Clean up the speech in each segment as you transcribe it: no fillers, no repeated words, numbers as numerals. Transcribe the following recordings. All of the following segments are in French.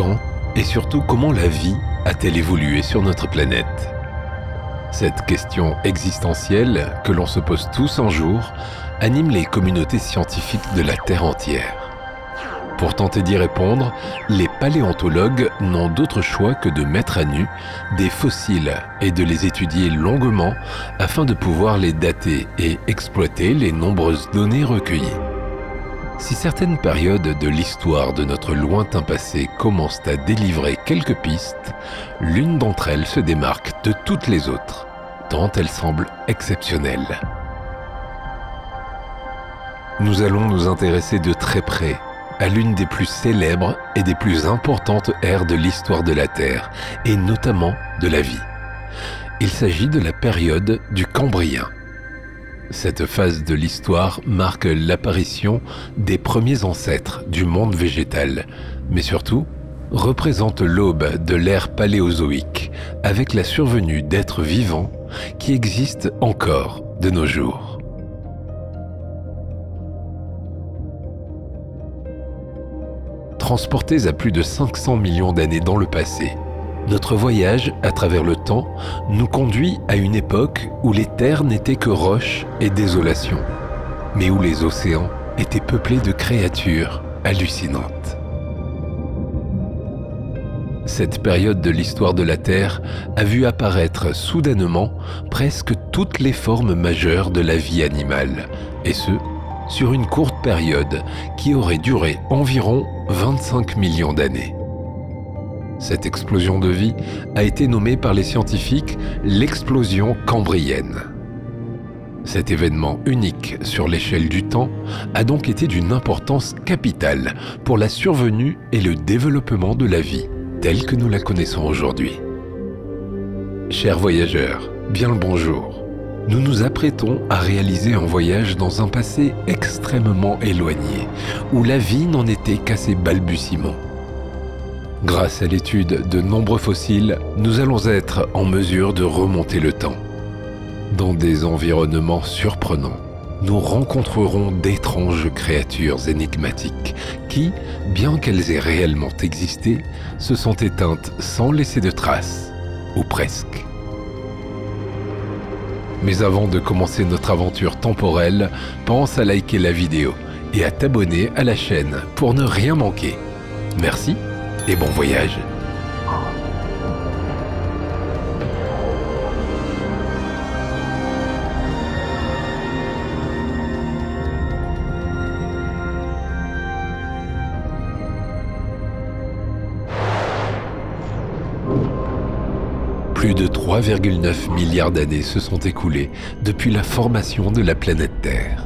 Quand et surtout comment la vie a-t-elle évolué sur notre planète? Cette question existentielle que l'on se pose tous un jour anime les communautés scientifiques de la Terre entière. Pour tenter d'y répondre, les paléontologues n'ont d'autre choix que de mettre à nu des fossiles et de les étudier longuement afin de pouvoir les dater et exploiter les nombreuses données recueillies. Si certaines périodes de l'histoire de notre lointain passé commencent à délivrer quelques pistes, l'une d'entre elles se démarque de toutes les autres, tant elle semble exceptionnelle. Nous allons nous intéresser de très près à l'une des plus célèbres et des plus importantes ères de l'histoire de la Terre, et notamment de la vie. Il s'agit de la période du Cambrien. Cette phase de l'histoire marque l'apparition des premiers ancêtres du monde végétal, mais surtout représente l'aube de l'ère paléozoïque, avec la survenue d'êtres vivants qui existent encore de nos jours. Transportés à plus de 500 millions d'années dans le passé, notre voyage à travers le temps nous conduit à une époque où les terres n'étaient que roches et désolation, mais où les océans étaient peuplés de créatures hallucinantes. Cette période de l'histoire de la Terre a vu apparaître soudainement presque toutes les formes majeures de la vie animale, et ce, sur une courte période qui aurait duré environ 25 millions d'années. Cette explosion de vie a été nommée par les scientifiques l'explosion cambrienne. Cet événement unique sur l'échelle du temps a donc été d'une importance capitale pour la survenue et le développement de la vie telle que nous la connaissons aujourd'hui. Chers voyageurs, bien le bonjour. Nous nous apprêtons à réaliser un voyage dans un passé extrêmement éloigné, où la vie n'en était qu'à ses balbutiements. Grâce à l'étude de nombreux fossiles, nous allons être en mesure de remonter le temps. Dans des environnements surprenants, nous rencontrerons d'étranges créatures énigmatiques qui, bien qu'elles aient réellement existé, se sont éteintes sans laisser de traces, ou presque. Mais avant de commencer notre aventure temporelle, pense à liker la vidéo et à t'abonner à la chaîne pour ne rien manquer. Merci et bon voyage. Plus de 3,9 milliards d'années se sont écoulées depuis la formation de la planète Terre.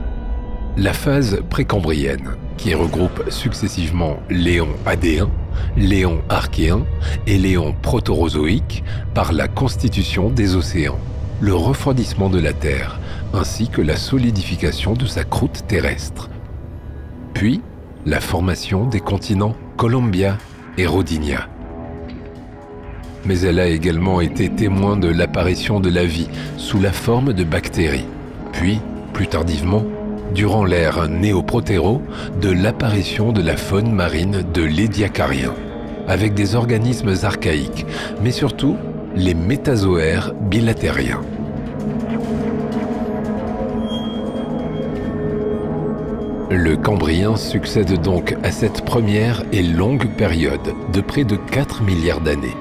La phase précambrienne, qui regroupe successivement l'éon adéen, l'éon archéen et l'éon protorozoïque par la constitution des océans, le refroidissement de la Terre, ainsi que la solidification de sa croûte terrestre. Puis, la formation des continents Columbia et Rodinia. Mais elle a également été témoin de l'apparition de la vie sous la forme de bactéries, puis, plus tardivement, durant l'ère néoprotéro, de l'apparition de la faune marine de l'Édiacarien, avec des organismes archaïques, mais surtout les métazoaires bilatériens. Le Cambrien succède donc à cette première et longue période de près de 4 milliards d'années.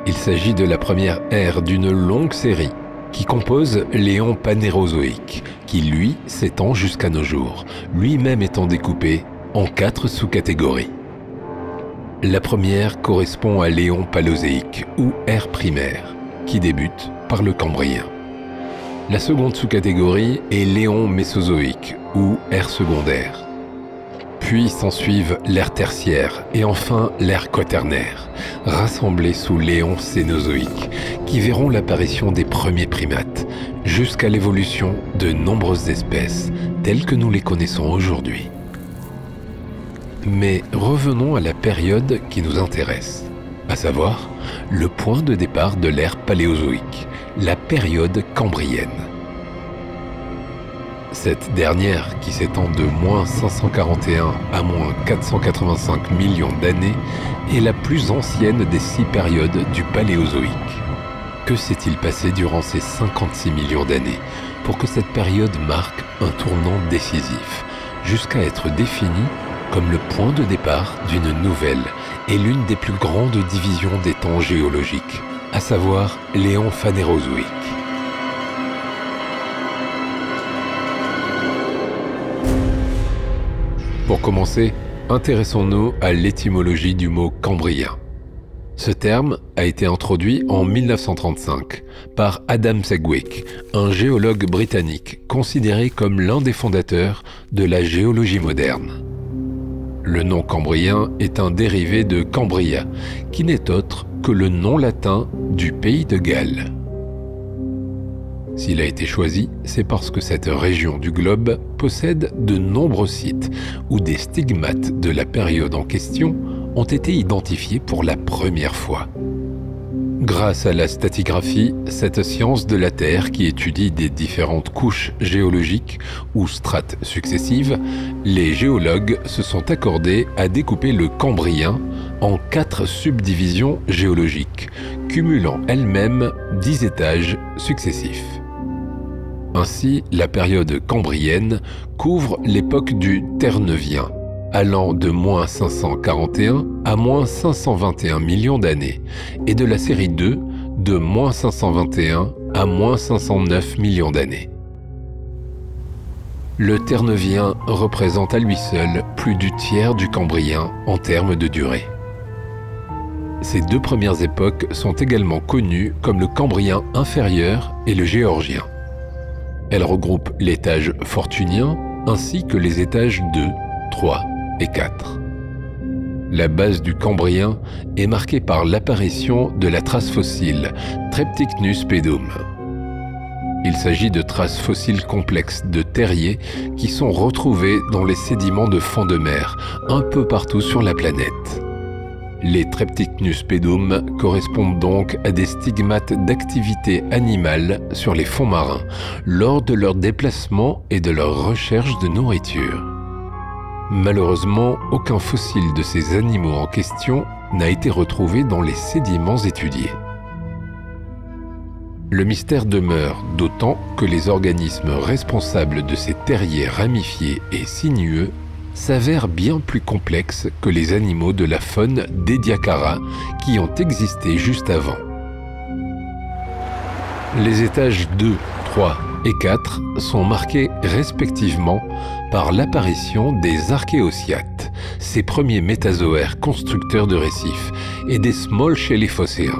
Il s'agit de la première ère d'une longue série qui compose l'éon panérozoïque, qui lui s'étend jusqu'à nos jours, lui-même étant découpé en 4 sous-catégories. La première correspond à l'éon paléozéique ou ère primaire, qui débute par le Cambrien. La seconde sous-catégorie est l'éon mésozoïque ou ère secondaire. Puis s'ensuivent l'ère tertiaire et enfin l'ère quaternaire, rassemblés sous l'éon cénozoïque, qui verront l'apparition des premiers primates, jusqu'à l'évolution de nombreuses espèces, telles que nous les connaissons aujourd'hui. Mais revenons à la période qui nous intéresse, à savoir le point de départ de l'ère paléozoïque, la période cambrienne. Cette dernière, qui s'étend de moins 541 à moins 485 millions d'années, est la plus ancienne des 6 périodes du Paléozoïque. Que s'est-il passé durant ces 56 millions d'années pour que cette période marque un tournant décisif, jusqu'à être définie comme le point de départ d'une nouvelle et l'une des plus grandes divisions des temps géologiques, à savoir l'éon phanérozoïque. Pour commencer, intéressons-nous à l'étymologie du mot cambrien. Ce terme a été introduit en 1935 par Adam Sedgwick, un géologue britannique considéré comme l'un des fondateurs de la géologie moderne. Le nom cambrien est un dérivé de Cambria, qui n'est autre que le nom latin du pays de Galles. S'il a été choisi, c'est parce que cette région du globe possède de nombreux sites où des stigmates de la période en question ont été identifiés pour la première fois. Grâce à la stratigraphie, cette science de la Terre qui étudie des différentes couches géologiques ou strates successives, les géologues se sont accordés à découper le Cambrien en 4 subdivisions géologiques, cumulant elles-mêmes 10 étages successifs. Ainsi, la période cambrienne couvre l'époque du Terneuvien, allant de moins 541 à moins 521 millions d'années, et de la série 2 de moins 521 à moins 509 millions d'années. Le Terneuvien représente à lui seul plus du tiers du Cambrien en termes de durée. Ces 2 premières époques sont également connues comme le Cambrien inférieur et le Géorgien. Elles regroupent l'étage fortunien ainsi que les étages 2, 3 et 4. La base du Cambrien est marquée par l'apparition de la trace fossile Treptichnus pedum. Il s'agit de traces fossiles complexes de terriers qui sont retrouvées dans les sédiments de fond de mer un peu partout sur la planète. Les Treptichnus pedum correspondent donc à des stigmates d'activité animale sur les fonds marins lors de leur déplacement et de leur recherche de nourriture. Malheureusement, aucun fossile de ces animaux en question n'a été retrouvé dans les sédiments étudiés. Le mystère demeure, d'autant que les organismes responsables de ces terriers ramifiés et sinueux s'avèrent bien plus complexes que les animaux de la faune d'Ediacara qui ont existé juste avant. Les étages 2, 3 et 4 sont marqués respectivement par l'apparition des archéocyates, ces premiers métazoaires constructeurs de récifs, et des small shelly fossils,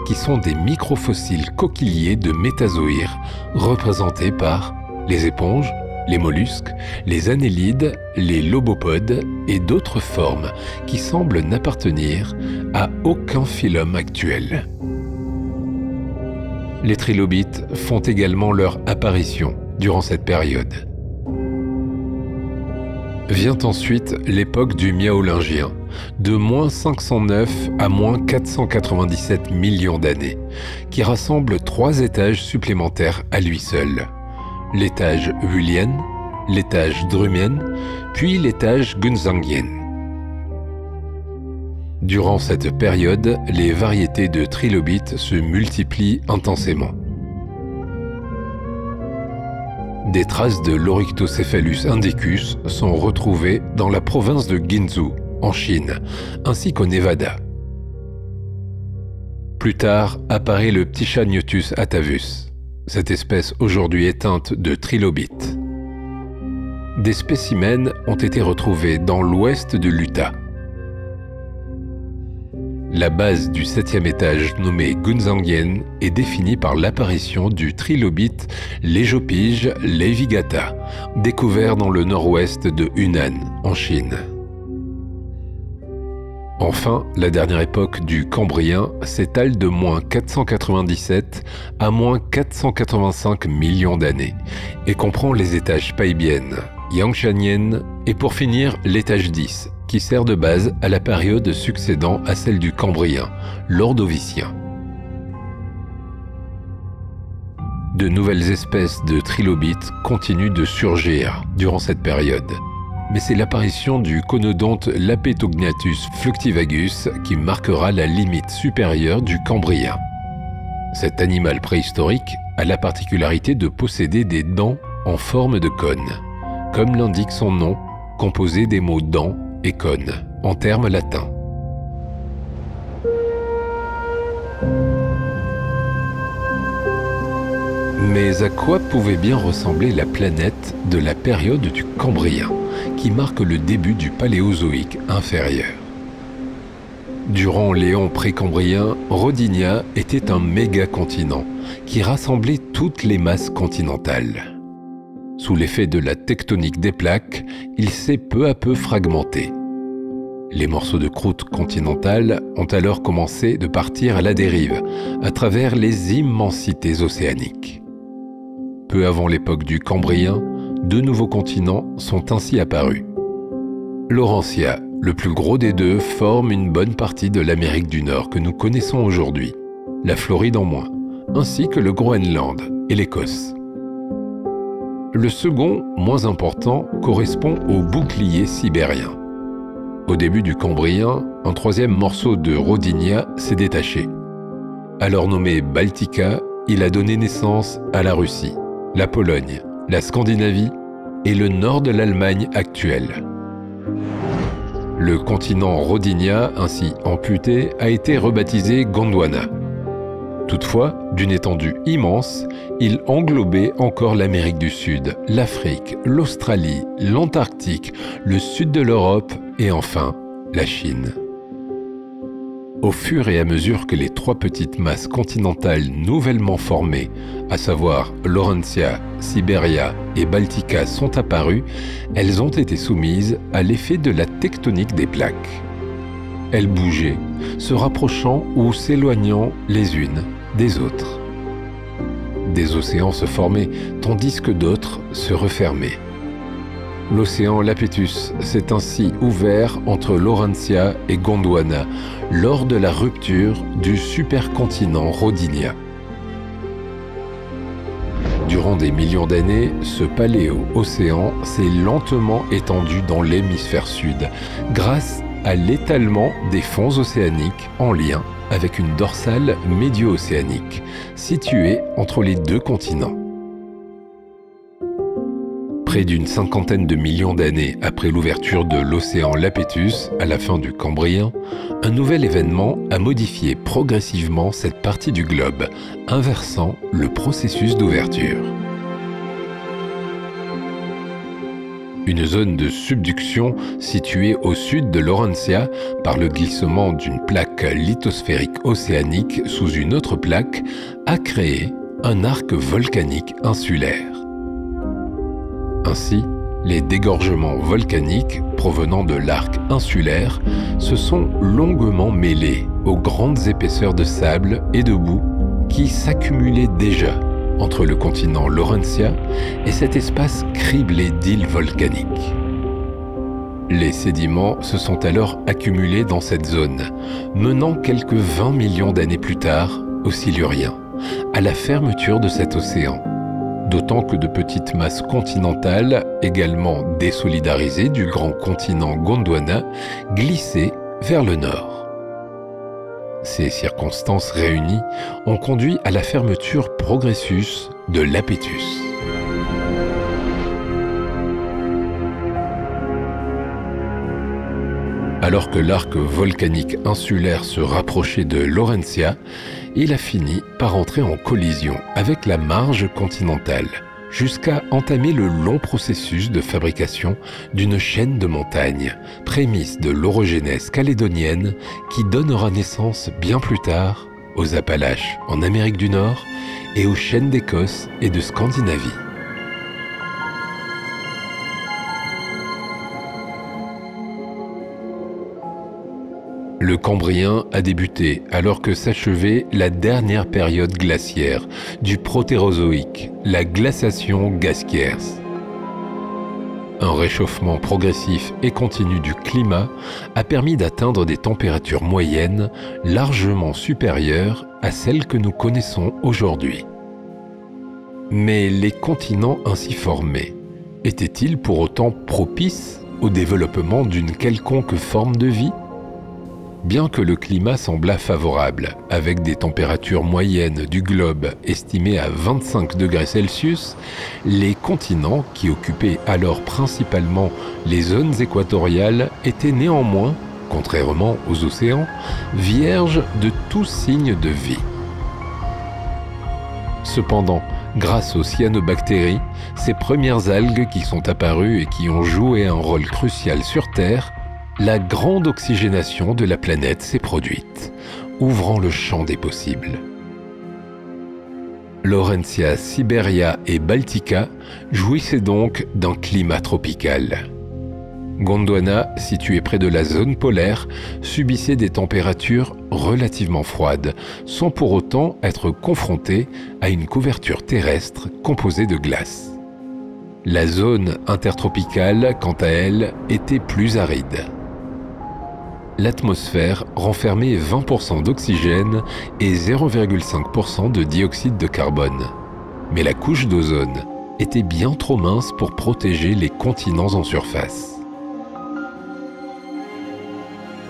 qui sont des microfossiles coquilliers de métazoïres représentés par les éponges, les mollusques, les annélides, les lobopodes et d'autres formes qui semblent n'appartenir à aucun phylum actuel. Les trilobites font également leur apparition durant cette période. Vient ensuite l'époque du Miaulingien, de moins 509 à moins 497 millions d'années, qui rassemble 3 étages supplémentaires à lui seul. L'étage Wulien, l'étage Drumien, puis l'étage Gunzangien. Durant cette période, les variétés de trilobites se multiplient intensément. Des traces de l'Oryctocéphalus indicus sont retrouvées dans la province de Guizhou, en Chine, ainsi qu'au Nevada. Plus tard apparaît le Ptychaniotus atavus, cette espèce aujourd'hui éteinte de trilobites. Des spécimens ont été retrouvés dans l'ouest de l'Utah. La base du 7e étage nommé Gunzangien est définie par l'apparition du trilobite Lejopige levigata, découvert dans le nord-ouest de Hunan, en Chine. Enfin, la dernière époque du Cambrien s'étale de moins 497 à moins 485 millions d'années et comprend les étages Paibien, Yangshanien et pour finir l'étage 10, qui sert de base à la période succédant à celle du Cambrien, l'Ordovicien. De nouvelles espèces de trilobites continuent de surgir durant cette période. Mais c'est l'apparition du conodonte Lapetognathus fluctivagus qui marquera la limite supérieure du Cambrien. Cet animal préhistorique a la particularité de posséder des dents en forme de cône, comme l'indique son nom, composé des mots dents et cône, en termes latins. Mais à quoi pouvait bien ressembler la planète de la période du Cambrien, qui marque le début du Paléozoïque inférieur? Durant l'éon précambrien, Rodinia était un méga-continent qui rassemblait toutes les masses continentales. Sous l'effet de la tectonique des plaques, il s'est peu à peu fragmenté. Les morceaux de croûte continentale ont alors commencé de partir à la dérive, à travers les immensités océaniques. Peu avant l'époque du Cambrien, deux nouveaux continents sont ainsi apparus. Laurentia, le plus gros des deux, forme une bonne partie de l'Amérique du Nord que nous connaissons aujourd'hui, la Floride en moins, ainsi que le Groenland et l'Écosse. Le second, moins important, correspond au bouclier sibérien. Au début du Cambrien, un troisième morceau de Rodinia s'est détaché. Alors nommé Baltica, il a donné naissance à la Russie, la Pologne, la Scandinavie et le nord de l'Allemagne actuelle. Le continent Rodinia, ainsi amputé, a été rebaptisé Gondwana. Toutefois, d'une étendue immense, il englobait encore l'Amérique du Sud, l'Afrique, l'Australie, l'Antarctique, le sud de l'Europe et enfin la Chine. Au fur et à mesure que les trois petites masses continentales nouvellement formées, à savoir Laurentia, Siberia et Baltica, sont apparues, elles ont été soumises à l'effet de la tectonique des plaques. Elles bougeaient, se rapprochant ou s'éloignant les unes des autres. Des océans se formaient, tandis que d'autres se refermaient. L'océan Lapétus s'est ainsi ouvert entre Laurentia et Gondwana lors de la rupture du supercontinent Rodinia. Durant des millions d'années, ce paléo-océan s'est lentement étendu dans l'hémisphère sud grâce à l'étalement des fonds océaniques en lien avec une dorsale médio-océanique située entre les deux continents. Près d'une cinquantaine de millions d'années après l'ouverture de l'océan Lapétus à la fin du Cambrien, un nouvel événement a modifié progressivement cette partie du globe, inversant le processus d'ouverture. Une zone de subduction située au sud de Laurentia par le glissement d'une plaque lithosphérique océanique sous une autre plaque a créé un arc volcanique insulaire. Ainsi, les dégorgements volcaniques provenant de l'arc insulaire se sont longuement mêlés aux grandes épaisseurs de sable et de boue qui s'accumulaient déjà entre le continent Laurentia et cet espace criblé d'îles volcaniques. Les sédiments se sont alors accumulés dans cette zone, menant quelques 20 millions d'années plus tard au Silurien, à la fermeture de cet océan. D'autant que de petites masses continentales, également désolidarisées du grand continent Gondwana, glissaient vers le nord. Ces circonstances réunies ont conduit à la fermeture progressus de Lapétus. Alors que l'arc volcanique insulaire se rapprochait de Laurentia, il a fini par entrer en collision avec la marge continentale, jusqu'à entamer le long processus de fabrication d'une chaîne de montagnes, prémisse de l'orogénèse calédonienne qui donnera naissance bien plus tard aux Appalaches en Amérique du Nord et aux chaînes d'Écosse et de Scandinavie. Le Cambrien a débuté alors que s'achevait la dernière période glaciaire du Protérozoïque, la glaciation Gasquiers. Un réchauffement progressif et continu du climat a permis d'atteindre des températures moyennes largement supérieures à celles que nous connaissons aujourd'hui. Mais les continents ainsi formés étaient-ils pour autant propices au développement d'une quelconque forme de vie ? Bien que le climat semblât favorable, avec des températures moyennes du globe estimées à 25 degrés Celsius, les continents, qui occupaient alors principalement les zones équatoriales, étaient néanmoins, contrairement aux océans, vierges de tout signe de vie. Cependant, grâce aux cyanobactéries, ces premières algues qui sont apparues et qui ont joué un rôle crucial sur Terre, la grande oxygénation de la planète s'est produite, ouvrant le champ des possibles. Laurentia, Siberia et Baltica jouissaient donc d'un climat tropical. Gondwana, située près de la zone polaire, subissait des températures relativement froides, sans pour autant être confrontée à une couverture terrestre composée de glace. La zone intertropicale, quant à elle, était plus aride. L'atmosphère renfermait 20% d'oxygène et 0,5% de dioxyde de carbone. Mais la couche d'ozone était bien trop mince pour protéger les continents en surface.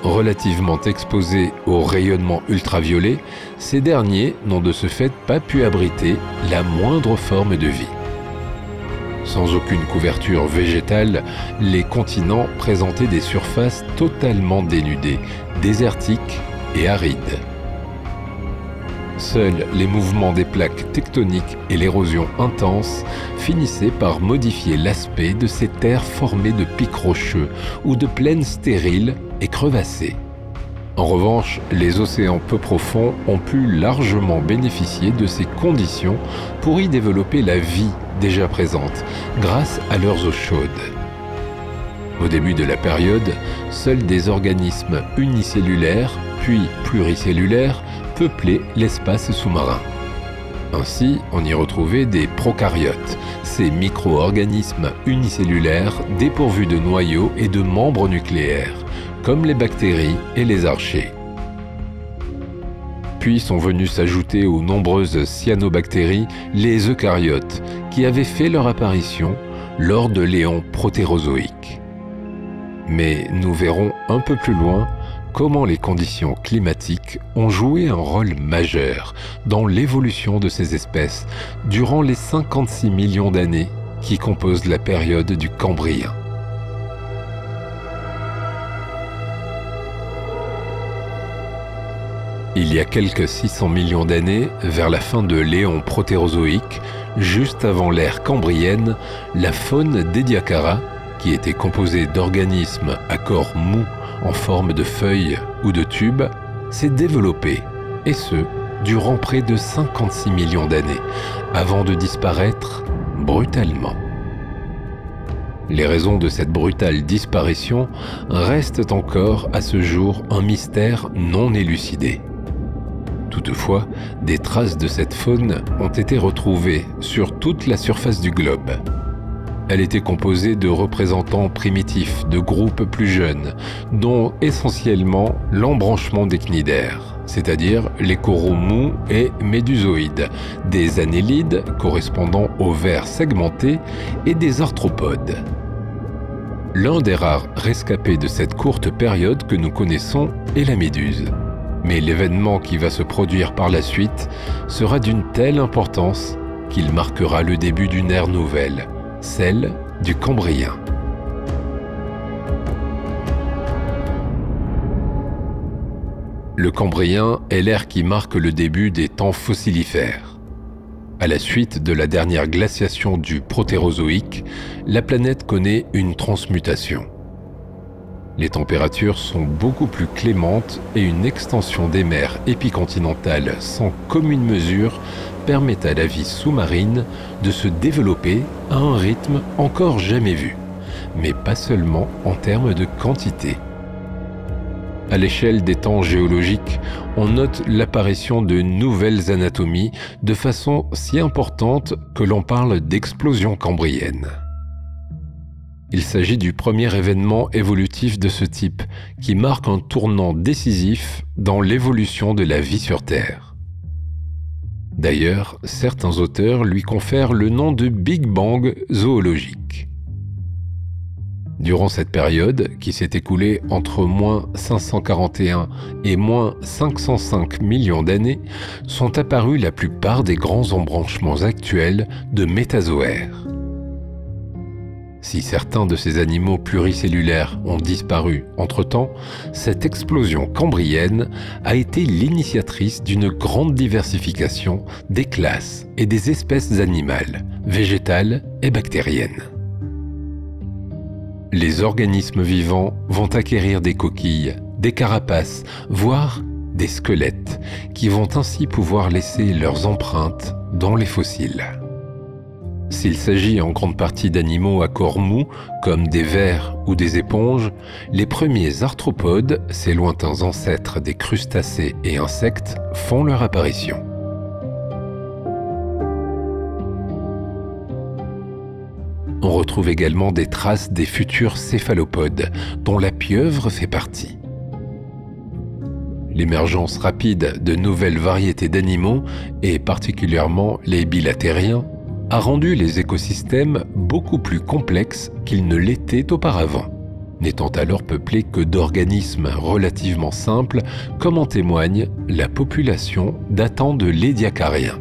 Relativement exposés au rayonnement ultraviolet, ces derniers n'ont de ce fait pas pu abriter la moindre forme de vie. Sans aucune couverture végétale, les continents présentaient des surfaces totalement dénudées, désertiques et arides. Seuls les mouvements des plaques tectoniques et l'érosion intense finissaient par modifier l'aspect de ces terres formées de pics rocheux ou de plaines stériles et crevassées. En revanche, les océans peu profonds ont pu largement bénéficier de ces conditions pour y développer la vie déjà présente, grâce à leurs eaux chaudes. Au début de la période, seuls des organismes unicellulaires, puis pluricellulaires, peuplaient l'espace sous-marin. Ainsi, on y retrouvait des prokaryotes, ces micro-organismes unicellulaires dépourvus de noyaux et de membres nucléaires, comme les bactéries et les archées. Puis sont venus s'ajouter aux nombreuses cyanobactéries les eucaryotes, qui avaient fait leur apparition lors de l'éon protérozoïque. Mais nous verrons un peu plus loin comment les conditions climatiques ont joué un rôle majeur dans l'évolution de ces espèces durant les 56 millions d'années qui composent la période du Cambrien. Il y a quelques 600 millions d'années, vers la fin de l'éon protérozoïque, juste avant l'ère cambrienne, la faune d'Ediacara, qui était composée d'organismes à corps mou en forme de feuilles ou de tubes, s'est développée, et ce, durant près de 56 millions d'années, avant de disparaître brutalement. Les raisons de cette brutale disparition restent encore à ce jour un mystère non élucidé. Toutefois, des traces de cette faune ont été retrouvées sur toute la surface du globe. Elle était composée de représentants primitifs de groupes plus jeunes, dont essentiellement l'embranchement des cnidaires, c'est-à-dire les coraux mous et médusoïdes, des annélides correspondant aux vers segmentés et des arthropodes. L'un des rares rescapés de cette courte période que nous connaissons est la méduse. Mais l'événement qui va se produire par la suite sera d'une telle importance qu'il marquera le début d'une ère nouvelle, celle du Cambrien. Le Cambrien est l'ère qui marque le début des temps fossilifères. À la suite de la dernière glaciation du Protérozoïque, la planète connaît une transmutation. Les températures sont beaucoup plus clémentes et une extension des mers épicontinentales sans commune mesure permet à la vie sous-marine de se développer à un rythme encore jamais vu, mais pas seulement en termes de quantité. À l'échelle des temps géologiques, on note l'apparition de nouvelles anatomies de façon si importante que l'on parle d'explosion cambrienne. Il s'agit du premier événement évolutif de ce type qui marque un tournant décisif dans l'évolution de la vie sur Terre. D'ailleurs, certains auteurs lui confèrent le nom de Big Bang zoologique. Durant cette période, qui s'est écoulée entre moins 541 et moins 505 millions d'années, sont apparus la plupart des grands embranchements actuels de métazoaires. Si certains de ces animaux pluricellulaires ont disparu entre-temps, cette explosion cambrienne a été l'initiatrice d'une grande diversification des classes et des espèces animales, végétales et bactériennes. Les organismes vivants vont acquérir des coquilles, des carapaces, voire des squelettes, qui vont ainsi pouvoir laisser leurs empreintes dans les fossiles. S'il s'agit en grande partie d'animaux à corps mou, comme des vers ou des éponges, les premiers arthropodes, ces lointains ancêtres des crustacés et insectes, font leur apparition. On retrouve également des traces des futurs céphalopodes, dont la pieuvre fait partie. L'émergence rapide de nouvelles variétés d'animaux, et particulièrement les bilatériens, a rendu les écosystèmes beaucoup plus complexes qu'ils ne l'étaient auparavant, n'étant alors peuplés que d'organismes relativement simples, comme en témoigne la population datant de l'Édiacarien.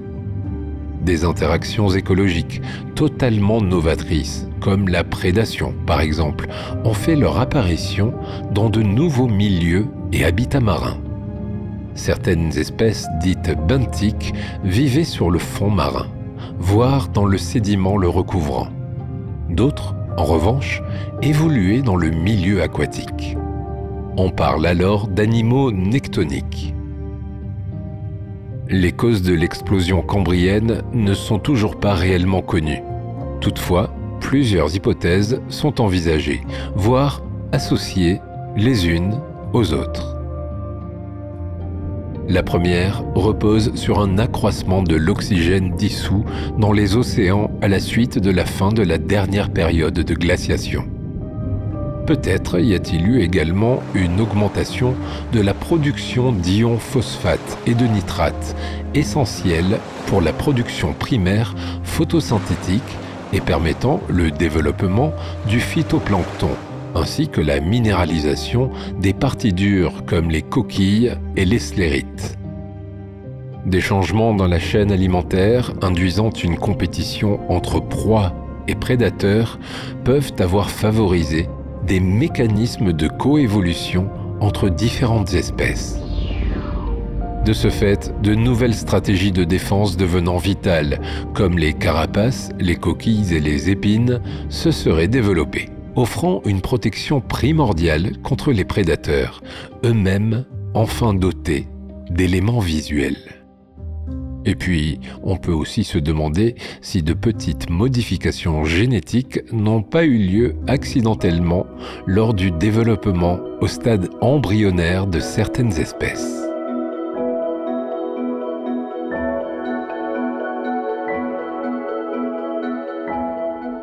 Des interactions écologiques totalement novatrices, comme la prédation par exemple, ont fait leur apparition dans de nouveaux milieux et habitats marins. Certaines espèces dites benthiques vivaient sur le fond marin, voire dans le sédiment le recouvrant. D'autres, en revanche, évoluaient dans le milieu aquatique. On parle alors d'animaux nectoniques. Les causes de l'explosion cambrienne ne sont toujours pas réellement connues. Toutefois, plusieurs hypothèses sont envisagées, voire associées les unes aux autres. La première repose sur un accroissement de l'oxygène dissous dans les océans à la suite de la fin de la dernière période de glaciation. Peut-être y a-t-il eu également une augmentation de la production d'ions phosphate et de nitrate, essentiels pour la production primaire photosynthétique et permettant le développement du phytoplancton, ainsi que la minéralisation des parties dures comme les coquilles et les sclérites. Des changements dans la chaîne alimentaire induisant une compétition entre proies et prédateurs peuvent avoir favorisé des mécanismes de coévolution entre différentes espèces. De ce fait, de nouvelles stratégies de défense devenant vitales, comme les carapaces, les coquilles et les épines, se seraient développées, offrant une protection primordiale contre les prédateurs, eux-mêmes enfin dotés d'éléments visuels. Et puis, on peut aussi se demander si de petites modifications génétiques n'ont pas eu lieu accidentellement lors du développement au stade embryonnaire de certaines espèces.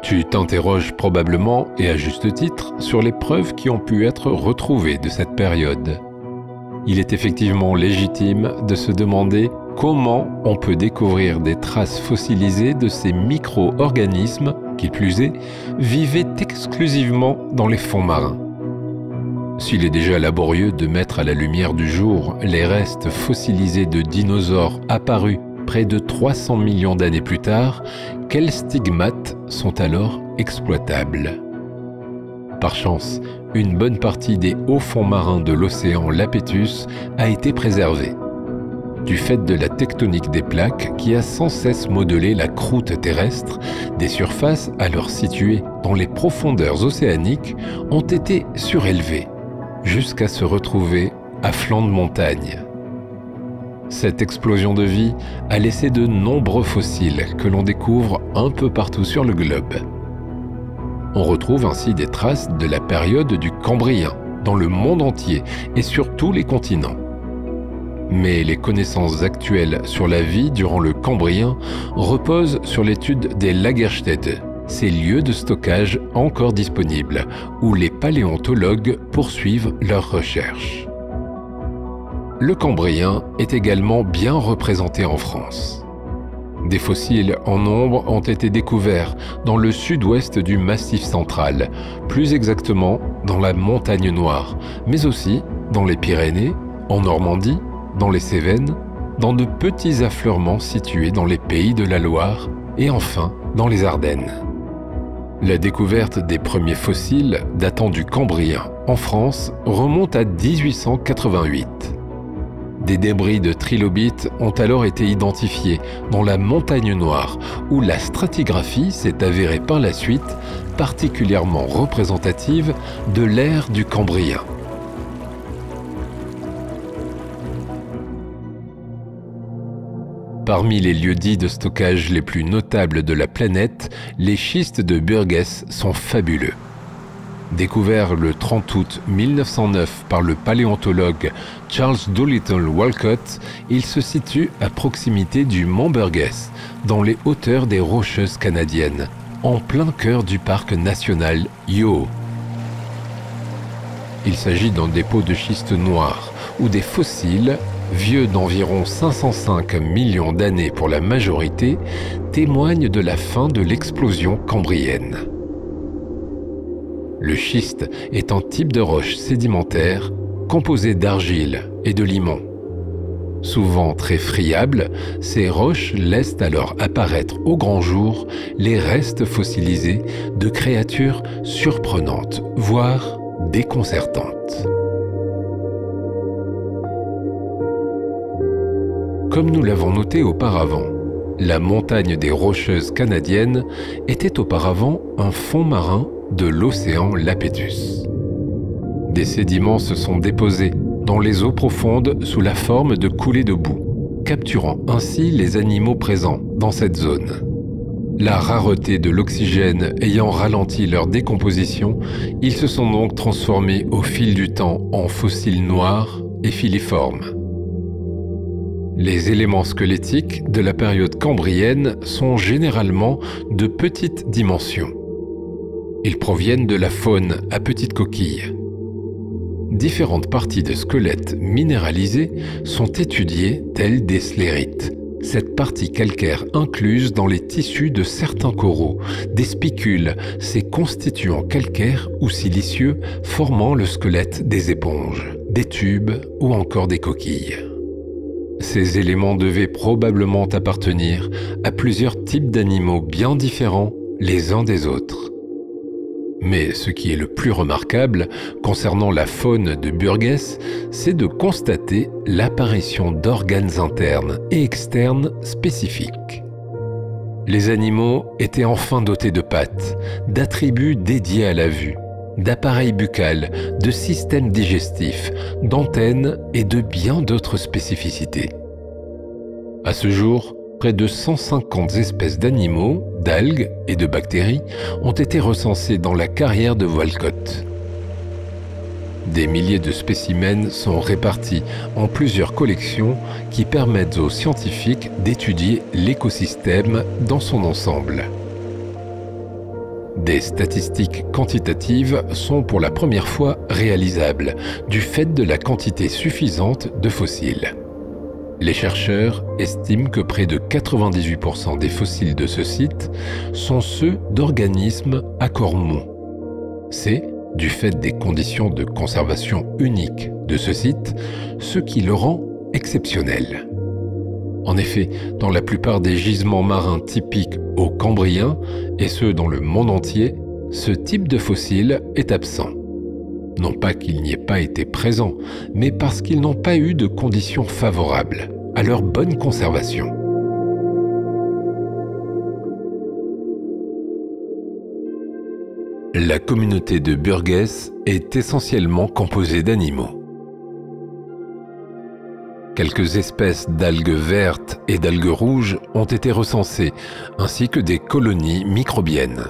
Tu t'interroges probablement, et à juste titre, sur les preuves qui ont pu être retrouvées de cette période. Il est effectivement légitime de se demander comment on peut découvrir des traces fossilisées de ces micro-organismes, qui plus est, vivaient exclusivement dans les fonds marins. S'il est déjà laborieux de mettre à la lumière du jour les restes fossilisés de dinosaures apparus près de 300 millions d'années plus tard, quels stigmates sont alors exploitables? Par chance, une bonne partie des hauts fonds marins de l'océan Lapétus a été préservée, du fait de la tectonique des plaques qui a sans cesse modelé la croûte terrestre. Des surfaces alors situées dans les profondeurs océaniques ont été surélevées, jusqu'à se retrouver à flanc de montagne. Cette explosion de vie a laissé de nombreux fossiles que l'on découvre un peu partout sur le globe. On retrouve ainsi des traces de la période du Cambrien dans le monde entier et sur tous les continents. Mais les connaissances actuelles sur la vie durant le Cambrien reposent sur l'étude des Lagerstätte, ces lieux de stockage encore disponibles, où les paléontologues poursuivent leurs recherches. Le Cambrien est également bien représenté en France. Des fossiles en nombre ont été découverts dans le sud-ouest du Massif central, plus exactement dans la Montagne Noire, mais aussi dans les Pyrénées, en Normandie, dans les Cévennes, dans de petits affleurements situés dans les pays de la Loire et enfin dans les Ardennes. La découverte des premiers fossiles datant du Cambrien en France remonte à 1888. Des débris de trilobites ont alors été identifiés dans la Montagne Noire, où la stratigraphie s'est avérée par la suite particulièrement représentative de l'ère du Cambrien. Parmi les lieux-dits de stockage les plus notables de la planète, les schistes de Burgess sont fabuleux. Découvert le 30 août 1909 par le paléontologue Charles Doolittle Walcott, il se situe à proximité du mont Burgess, dans les hauteurs des Rocheuses canadiennes, en plein cœur du parc national Yoho. Il s'agit d'un dépôt de schiste noir, où des fossiles, vieux d'environ 505 millions d'années pour la majorité, témoignent de la fin de l'explosion cambrienne. Le schiste est un type de roche sédimentaire composé d'argile et de limon. Souvent très friables, ces roches laissent alors apparaître au grand jour les restes fossilisés de créatures surprenantes, voire déconcertantes. Comme nous l'avons noté auparavant, la montagne des Rocheuses canadiennes était auparavant un fond marin de l'océan Iapetus. Des sédiments se sont déposés dans les eaux profondes sous la forme de coulées de boue, capturant ainsi les animaux présents dans cette zone. La rareté de l'oxygène ayant ralenti leur décomposition, ils se sont donc transformés au fil du temps en fossiles noirs et filiformes. Les éléments squelettiques de la période cambrienne sont généralement de petites dimensions. Ils proviennent de la faune à petites coquilles. Différentes parties de squelettes minéralisés sont étudiées telles des sclérites, cette partie calcaire incluse dans les tissus de certains coraux, des spicules, ces constituants calcaires ou silicieux formant le squelette des éponges, des tubes ou encore des coquilles. Ces éléments devaient probablement appartenir à plusieurs types d'animaux bien différents les uns des autres. Mais ce qui est le plus remarquable concernant la faune de Burgess, c'est de constater l'apparition d'organes internes et externes spécifiques. Les animaux étaient enfin dotés de pattes, d'attributs dédiés à la vue, d'appareils buccales, de systèmes digestifs, d'antennes et de bien d'autres spécificités. À ce jour, près de 150 espèces d'animaux, d'algues et de bactéries ont été recensées dans la carrière de Walcott. Des milliers de spécimens sont répartis en plusieurs collections qui permettent aux scientifiques d'étudier l'écosystème dans son ensemble. Des statistiques quantitatives sont pour la première fois réalisables du fait de la quantité suffisante de fossiles. Les chercheurs estiment que près de 98% des fossiles de ce site sont ceux d'organismes à corps mou. C'est, du fait des conditions de conservation uniques de ce site, ce qui le rend exceptionnel. En effet, dans la plupart des gisements marins typiques au Cambrien, et ceux dans le monde entier, ce type de fossile est absent. Non pas qu'il n'y ait pas été présent, mais parce qu'ils n'ont pas eu de conditions favorables à leur bonne conservation. La communauté de Burgess est essentiellement composée d'animaux. Quelques espèces d'algues vertes et d'algues rouges ont été recensées, ainsi que des colonies microbiennes.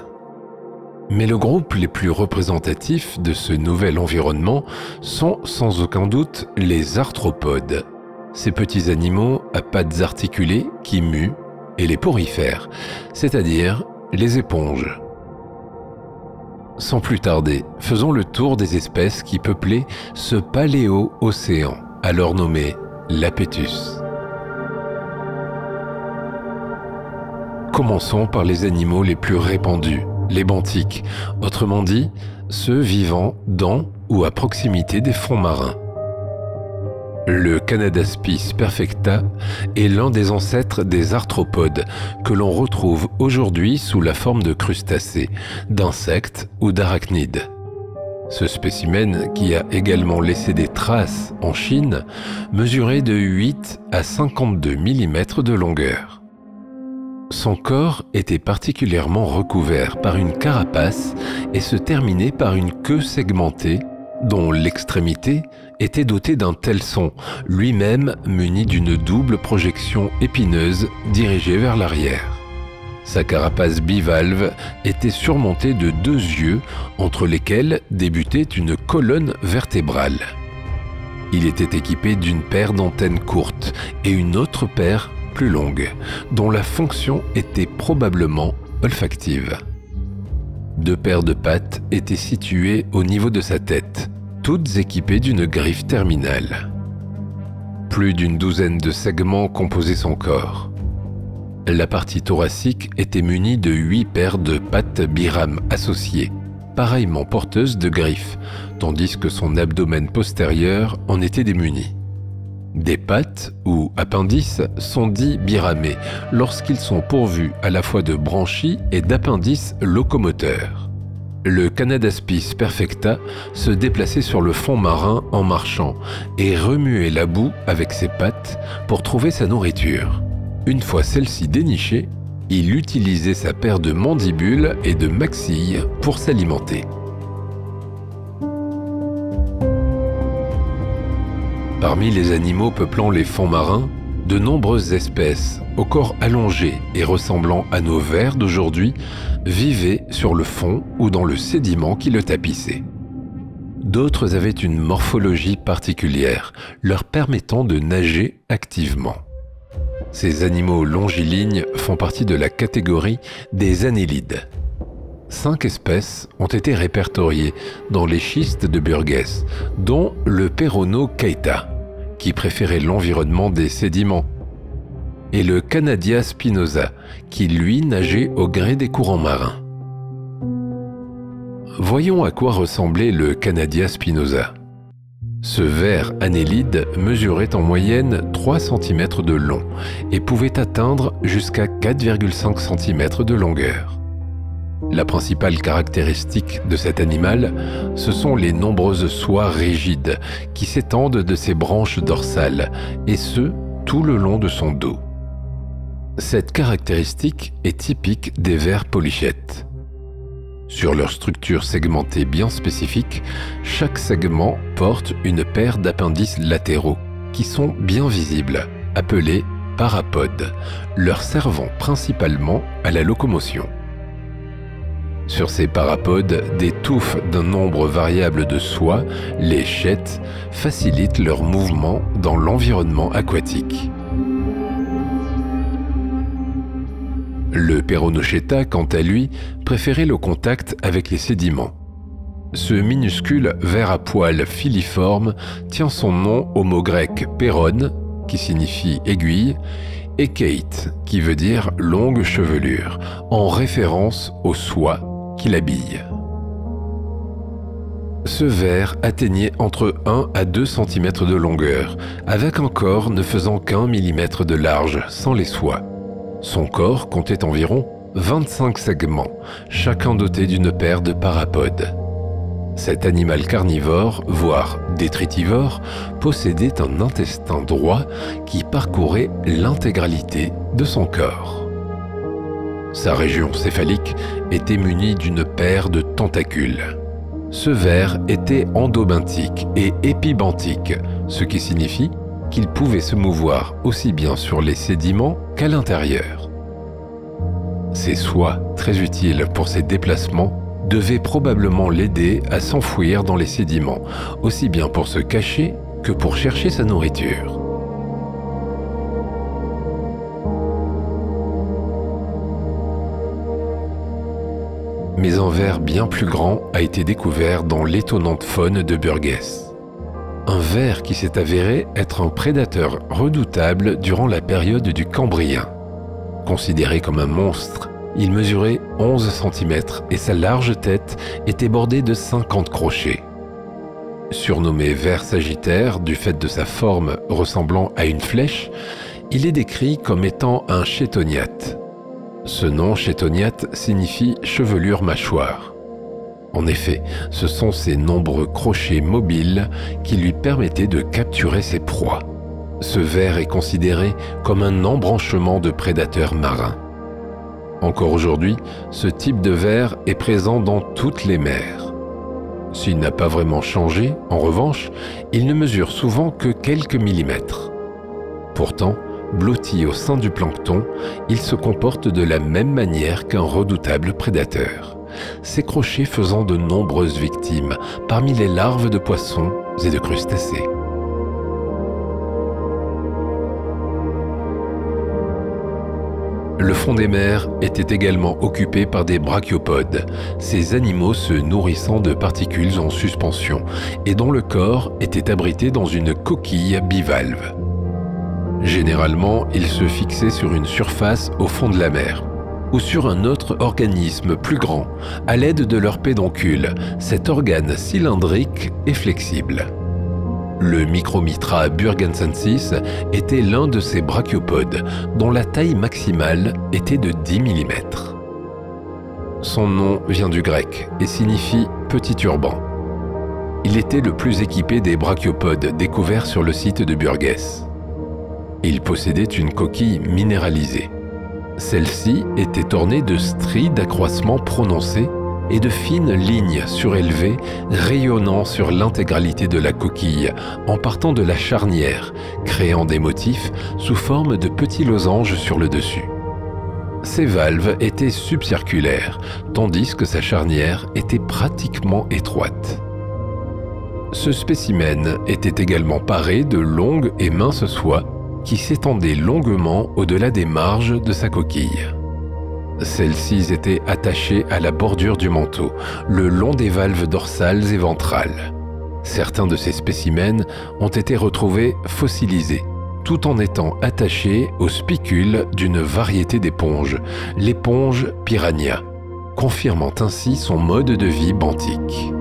Mais le groupe les plus représentatifs de ce nouvel environnement sont sans aucun doute les arthropodes, ces petits animaux à pattes articulées qui muent, et les porifères, c'est-à-dire les éponges. Sans plus tarder, faisons le tour des espèces qui peuplaient ce paléo-océan, alors nommé Iapetus. Commençons par les animaux les plus répandus, les benthiques, autrement dit, ceux vivant dans ou à proximité des fonds marins. Le Canadaspis perfecta est l'un des ancêtres des arthropodes que l'on retrouve aujourd'hui sous la forme de crustacés, d'insectes ou d'arachnides. Ce spécimen, qui a également laissé des traces en Chine, mesurait de 8 à 52 mm de longueur. Son corps était particulièrement recouvert par une carapace et se terminait par une queue segmentée dont l'extrémité était dotée d'un telson, lui-même muni d'une double projection épineuse dirigée vers l'arrière. Sa carapace bivalve était surmontée de 2 yeux entre lesquels débutait une colonne vertébrale. Il était équipé d'une paire d'antennes courtes et une autre paire plus longue, dont la fonction était probablement olfactive. 2 paires de pattes étaient situées au niveau de sa tête, toutes équipées d'une griffe terminale. Plus d'une douzaine de segments composaient son corps. La partie thoracique était munie de 8 paires de pattes birames associées, pareillement porteuses de griffes, tandis que son abdomen postérieur en était démuni. Des pattes, ou appendices, sont dits biramés lorsqu'ils sont pourvus à la fois de branchies et d'appendices locomoteurs. Le Canadaspis perfecta se déplaçait sur le fond marin en marchant et remuait la boue avec ses pattes pour trouver sa nourriture. Une fois celle-ci dénichée, il utilisait sa paire de mandibules et de maxilles pour s'alimenter. Parmi les animaux peuplant les fonds marins, de nombreuses espèces, au corps allongé et ressemblant à nos vers d'aujourd'hui, vivaient sur le fond ou dans le sédiment qui le tapissait. D'autres avaient une morphologie particulière, leur permettant de nager activement. Ces animaux longilignes font partie de la catégorie des annélides. 5 espèces ont été répertoriées dans les schistes de Burgess, dont le Peronochaeta, qui préférait l'environnement des sédiments, et le Canadia spinosa, qui lui nageait au gré des courants marins. Voyons à quoi ressemblait le Canadia spinosa. Ce ver annélide mesurait en moyenne 3 cm de long et pouvait atteindre jusqu'à 4,5 cm de longueur. La principale caractéristique de cet animal, ce sont les nombreuses soies rigides qui s'étendent de ses branches dorsales, et ce, tout le long de son dos. Cette caractéristique est typique des vers polychètes. Sur leur structure segmentée bien spécifique, chaque segment porte une paire d'appendices latéraux qui sont bien visibles, appelés parapodes, leur servant principalement à la locomotion. Sur ces parapodes, des touffes d'un nombre variable de soies, les chètes, facilitent leur mouvement dans l'environnement aquatique. Le Peronochaeta, quant à lui, préférait le contact avec les sédiments. Ce minuscule ver à poils filiforme tient son nom au mot grec péron, qui signifie aiguille, et keit, qui veut dire longue chevelure, en référence aux soies qui l'habille. Ce ver atteignait entre 1 à 2 cm de longueur, avec un corps ne faisant qu'1 mm de large, sans les soies. Son corps comptait environ 25 segments, chacun doté d'une paire de parapodes. Cet animal carnivore, voire détritivore, possédait un intestin droit qui parcourait l'intégralité de son corps. Sa région céphalique était munie d'une paire de tentacules. Ce ver était endobenthique et épibenthique, ce qui signifie qu'il pouvait se mouvoir aussi bien sur les sédiments qu'à l'intérieur. Ces soies, très utiles pour ses déplacements, devaient probablement l'aider à s'enfouir dans les sédiments, aussi bien pour se cacher que pour chercher sa nourriture. Mais un ver bien plus grand a été découvert dans l'étonnante faune de Burgess. Un ver qui s'est avéré être un prédateur redoutable durant la période du Cambrien. Considéré comme un monstre, il mesurait 11 cm et sa large tête était bordée de 50 crochets. Surnommé ver sagittaire du fait de sa forme ressemblant à une flèche, il est décrit comme étant un chétoniate. Ce nom chétoniate signifie chevelure mâchoire. En effet, ce sont ces nombreux crochets mobiles qui lui permettaient de capturer ses proies. Ce ver est considéré comme un embranchement de prédateurs marins. Encore aujourd'hui, ce type de ver est présent dans toutes les mers. S'il n'a pas vraiment changé, en revanche, il ne mesure souvent que quelques millimètres. Pourtant, blotti au sein du plancton, il se comporte de la même manière qu'un redoutable prédateur, ses crochets faisant de nombreuses victimes parmi les larves de poissons et de crustacés. Le fond des mers était également occupé par des brachiopodes, ces animaux se nourrissant de particules en suspension et dont le corps était abrité dans une coquille bivalve. Généralement, ils se fixaient sur une surface au fond de la mer ou sur un autre organisme plus grand à l'aide de leur pédoncule, cet organe cylindrique et flexible. Le Micromitra burgensensis était l'un de ces brachiopodes dont la taille maximale était de 10 mm. Son nom vient du grec et signifie « petit turban ». Il était le plus équipé des brachiopodes découverts sur le site de Burgess. Il possédait une coquille minéralisée. Celle-ci était ornée de stries d'accroissement prononcées et de fines lignes surélevées rayonnant sur l'intégralité de la coquille en partant de la charnière, créant des motifs sous forme de petits losanges sur le dessus. Ses valves étaient subcirculaires, tandis que sa charnière était pratiquement étroite. Ce spécimen était également paré de longues et minces soies qui s'étendaient longuement au-delà des marges de sa coquille. Celles-ci étaient attachées à la bordure du manteau, le long des valves dorsales et ventrales. Certains de ces spécimens ont été retrouvés fossilisés, tout en étant attachés aux spicules d'une variété d'éponges, l'éponge piranha, confirmant ainsi son mode de vie benthique.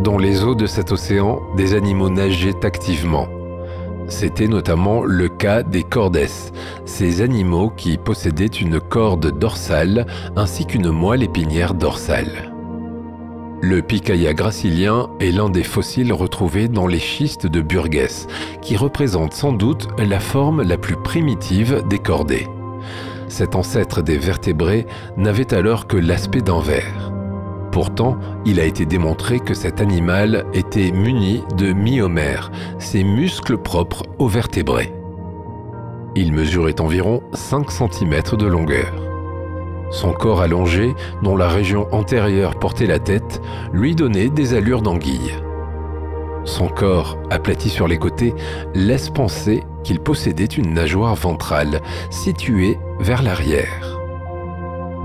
Dans les eaux de cet océan, des animaux nageaient activement. C'était notamment le cas des cordes, ces animaux qui possédaient une corde dorsale ainsi qu'une moelle épinière dorsale. Le Pikaia gracilien est l'un des fossiles retrouvés dans les schistes de Burgess, qui représente sans doute la forme la plus primitive des cordés. Cet ancêtre des vertébrés n'avait alors que l'aspect d'un ver. Pourtant, il a été démontré que cet animal était muni de myomères, ces muscles propres aux vertébrés. Il mesurait environ 5 cm de longueur. Son corps allongé, dont la région antérieure portait la tête, lui donnait des allures d'anguille. Son corps, aplati sur les côtés, laisse penser qu'il possédait une nageoire ventrale située vers l'arrière.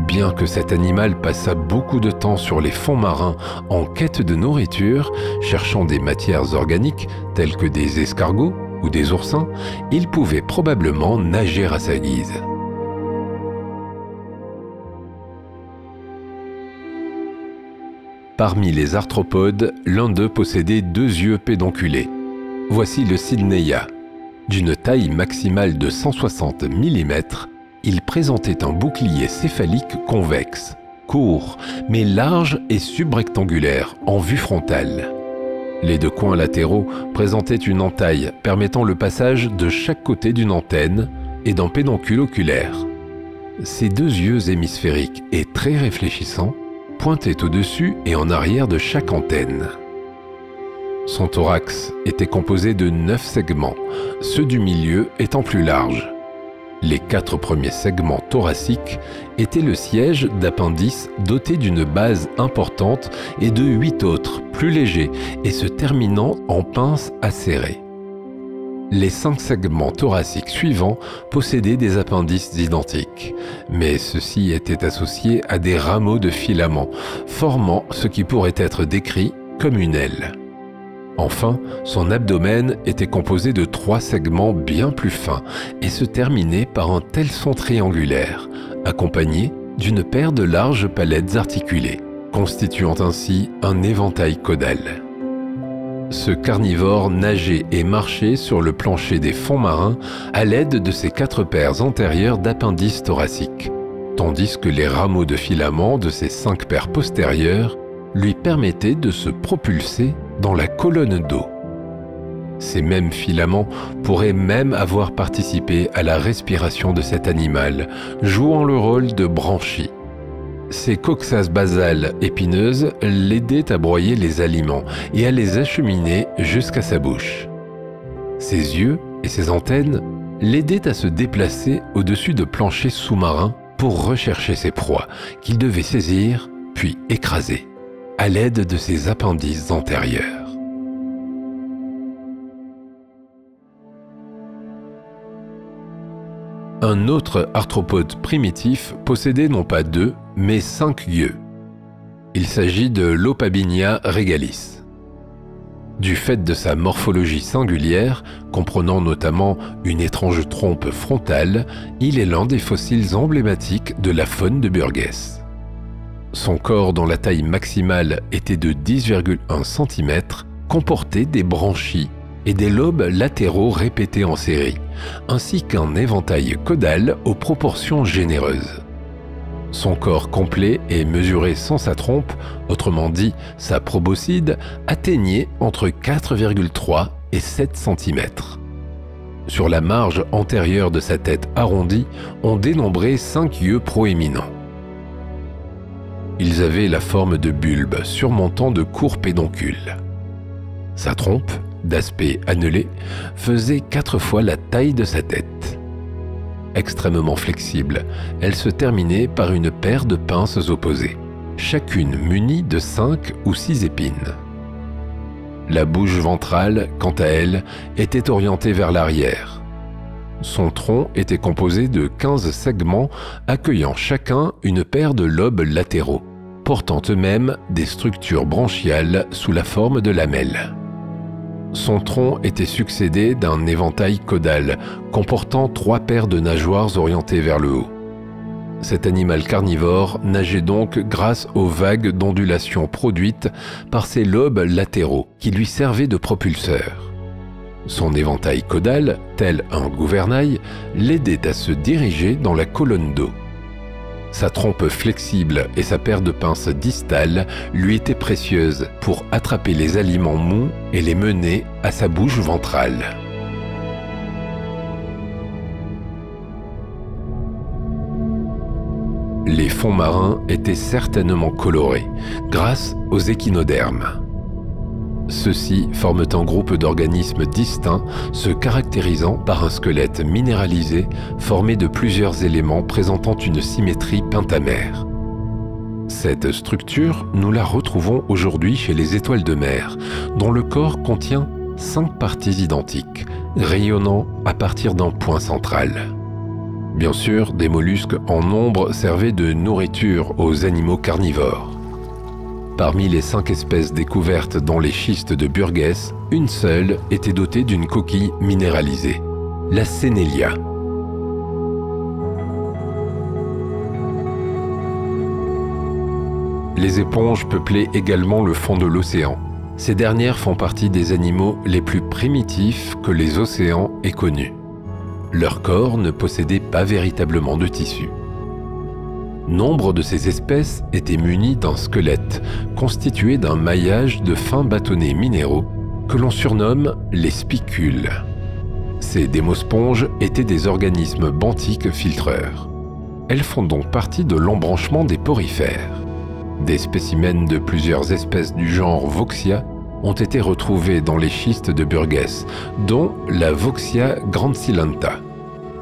Bien que cet animal passât beaucoup de temps sur les fonds marins en quête de nourriture, cherchant des matières organiques telles que des escargots ou des oursins, il pouvait probablement nager à sa guise. Parmi les arthropodes, l'un d'eux possédait 2 yeux pédonculés. Voici le Sydneya. D'une taille maximale de 160 mm, il présentait un bouclier céphalique convexe, court, mais large et subrectangulaire en vue frontale. Les 2 coins latéraux présentaient une entaille permettant le passage de chaque côté d'une antenne et d'un pédoncule oculaire. Ces 2 yeux hémisphériques et très réfléchissants pointaient au-dessus et en arrière de chaque antenne. Son thorax était composé de 9 segments, ceux du milieu étant plus larges. Les 4 premiers segments thoraciques étaient le siège d'appendices dotés d'une base importante et de 8 autres, plus légers et se terminant en pinces acérées. Les 5 segments thoraciques suivants possédaient des appendices identiques, mais ceux-ci étaient associés à des rameaux de filaments, formant ce qui pourrait être décrit comme une aile. Enfin, son abdomen était composé de 3 segments bien plus fins et se terminait par un telson triangulaire, accompagné d'une paire de larges palettes articulées, constituant ainsi un éventail caudal. Ce carnivore nageait et marchait sur le plancher des fonds marins à l'aide de ses 4 paires antérieures d'appendices thoraciques, tandis que les rameaux de filaments de ses 5 paires postérieures lui permettaient de se propulser dans la colonne d'eau. Ces mêmes filaments pourraient même avoir participé à la respiration de cet animal, jouant le rôle de branchies. Ces coxas basales épineuses l'aidaient à broyer les aliments et à les acheminer jusqu'à sa bouche. Ses yeux et ses antennes l'aidaient à se déplacer au-dessus de planchers sous-marins pour rechercher ses proies qu'il devait saisir puis écraser à l'aide de ses appendices antérieurs. Un autre arthropode primitif possédait non pas 2, mais 5 yeux. Il s'agit de l'Opabinia regalis. Du fait de sa morphologie singulière, comprenant notamment une étrange trompe frontale, il est l'un des fossiles emblématiques de la faune de Burgess. Son corps, dont la taille maximale était de 10,1 cm, comportait des branchies et des lobes latéraux répétés en série, ainsi qu'un éventail caudal aux proportions généreuses. Son corps complet et mesuré sans sa trompe, autrement dit sa proboscide, atteignait entre 4,3 et 7 cm. Sur la marge antérieure de sa tête arrondie, on dénombrait 5 yeux proéminents. Ils avaient la forme de bulbes surmontant de courts pédoncules. Sa trompe, d'aspect annelé, faisait 4 fois la taille de sa tête. Extrêmement flexible, elle se terminait par une paire de pinces opposées, chacune munie de 5 ou 6 épines. La bouche ventrale, quant à elle, était orientée vers l'arrière. Son tronc était composé de 15 segments accueillant chacun une paire de lobes latéraux, portant eux-mêmes des structures branchiales sous la forme de lamelles. Son tronc était succédé d'un éventail caudal comportant 3 paires de nageoires orientées vers le haut. Cet animal carnivore nageait donc grâce aux vagues d'ondulation produites par ses lobes latéraux qui lui servaient de propulseurs. Son éventail caudal, tel un gouvernail, l'aidait à se diriger dans la colonne d'eau. Sa trompe flexible et sa paire de pinces distales lui étaient précieuses pour attraper les aliments mous et les mener à sa bouche ventrale. Les fonds marins étaient certainement colorés grâce aux échinodermes. Ceux-ci forment un groupe d'organismes distincts se caractérisant par un squelette minéralisé formé de plusieurs éléments présentant une symétrie pentamère. Cette structure, nous la retrouvons aujourd'hui chez les étoiles de mer, dont le corps contient 5 parties identiques, rayonnant à partir d'un point central. Bien sûr, des mollusques en nombre servaient de nourriture aux animaux carnivores. Parmi les 5 espèces découvertes dans les schistes de Burgess, une seule était dotée d'une coquille minéralisée, la Sénélia. Les éponges peuplaient également le fond de l'océan. Ces dernières font partie des animaux les plus primitifs que les océans aient connus. Leur corps ne possédait pas véritablement de tissu. Nombre de ces espèces étaient munies d'un squelette constitué d'un maillage de fins bâtonnets minéraux que l'on surnomme les spicules. Ces démosponges étaient des organismes benthiques filtreurs. Elles font donc partie de l'embranchement des porifères. Des spécimens de plusieurs espèces du genre Vauxia ont été retrouvés dans les schistes de Burgess, dont la Vauxia grandcylenta.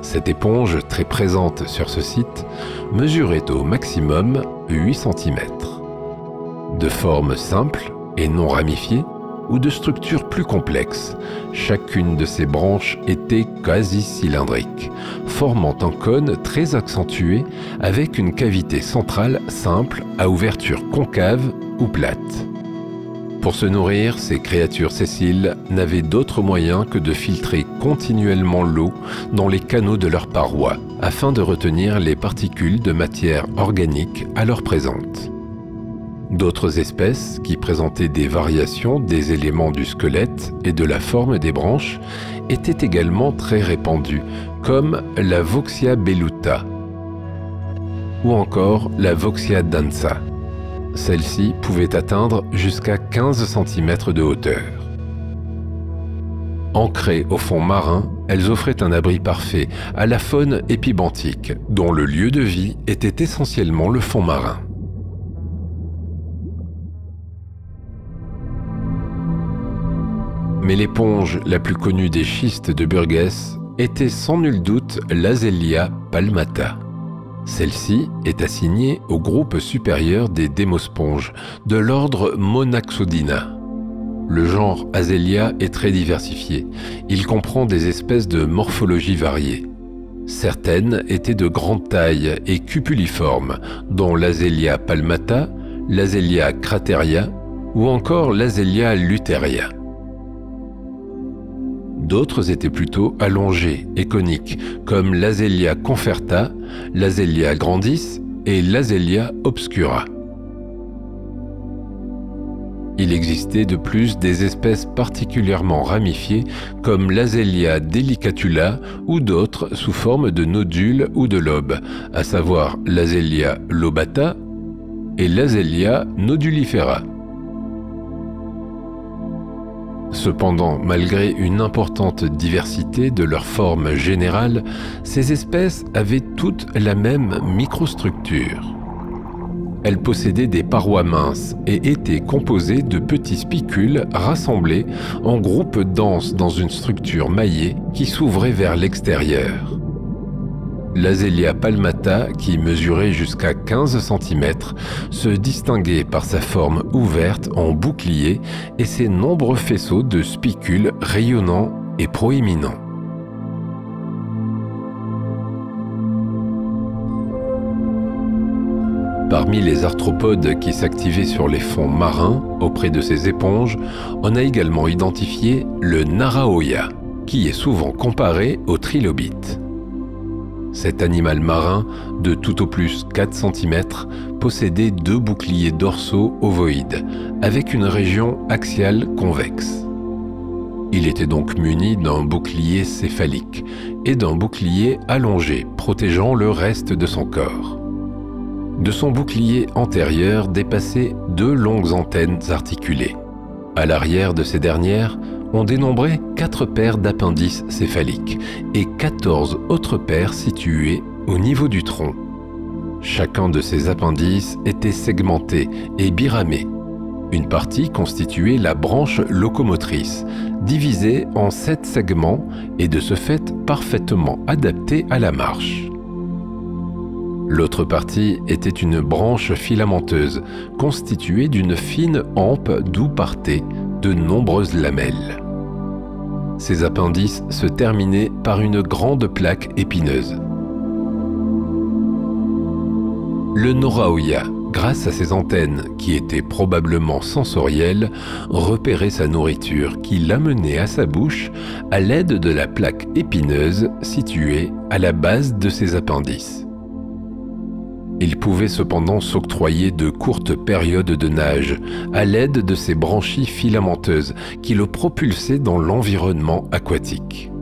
Cette éponge, très présente sur ce site, mesurait au maximum 8 cm. De forme simple et non ramifiée, ou de structure plus complexe, chacune de ces branches était quasi cylindrique, formant un cône très accentué avec une cavité centrale simple à ouverture concave ou plate. Pour se nourrir, ces créatures sessiles n'avaient d'autre moyen que de filtrer continuellement l'eau dans les canaux de leurs parois, afin de retenir les particules de matière organique alors présentes. D'autres espèces, qui présentaient des variations des éléments du squelette et de la forme des branches, étaient également très répandues, comme la Voxia belluta ou encore la Voxia dansa. Celle-ci pouvait atteindre jusqu'à 15 cm de hauteur. Ancrées au fond marin, elles offraient un abri parfait à la faune épibenthique, dont le lieu de vie était essentiellement le fond marin. Mais l'éponge la plus connue des schistes de Burgess était sans nul doute l'Azelia palmata. Celle-ci est assignée au groupe supérieur des démosponges, de l'ordre Monaxodina. Le genre Azelia est très diversifié. Il comprend des espèces de morphologie variée. Certaines étaient de grande taille et cupuliformes, dont l'Azelia palmata, l'Azelia crateria ou encore l'Azelia luteria. D'autres étaient plutôt allongées et coniques, comme l'Azelia conferta, l'Azelia grandis et l'Azelia obscura. Il existait de plus des espèces particulièrement ramifiées, comme l'Azelia delicatula ou d'autres sous forme de nodules ou de lobes, à savoir l'Azelia lobata et l'Azelia nodulifera. Cependant, malgré une importante diversité de leur forme générale, ces espèces avaient toutes la même microstructure. Elles possédaient des parois minces et étaient composées de petits spicules rassemblés en groupes denses dans une structure maillée qui s'ouvrait vers l'extérieur. L'Azelia palmata, qui mesurait jusqu'à 15 cm, se distinguait par sa forme ouverte en bouclier et ses nombreux faisceaux de spicules rayonnants et proéminents. Parmi les arthropodes qui s'activaient sur les fonds marins auprès de ces éponges, on a également identifié le Naraoya, qui est souvent comparé au trilobite. Cet animal marin, de tout au plus 4 cm, possédait 2 boucliers dorsaux ovoïdes, avec une région axiale convexe. Il était donc muni d'un bouclier céphalique et d'un bouclier allongé, protégeant le reste de son corps. De son bouclier antérieur dépassaient 2 longues antennes articulées. À l'arrière de ces dernières, on dénombrait 4 paires d'appendices céphaliques et 14 autres paires situées au niveau du tronc. Chacun de ces appendices était segmenté et biramé. Une partie constituait la branche locomotrice, divisée en 7 segments et de ce fait parfaitement adaptée à la marche. L'autre partie était une branche filamenteuse, constituée d'une fine hampe d'où partaient de nombreuses lamelles. Ces appendices se terminaient par une grande plaque épineuse. Le Noraoya, grâce à ses antennes, qui étaient probablement sensorielles, repérait sa nourriture qui l'amenait à sa bouche à l'aide de la plaque épineuse située à la base de ses appendices. Il pouvait cependant s'octroyer de courtes périodes de nage à l'aide de ses branchies filamenteuses qui le propulsaient dans l'environnement aquatique.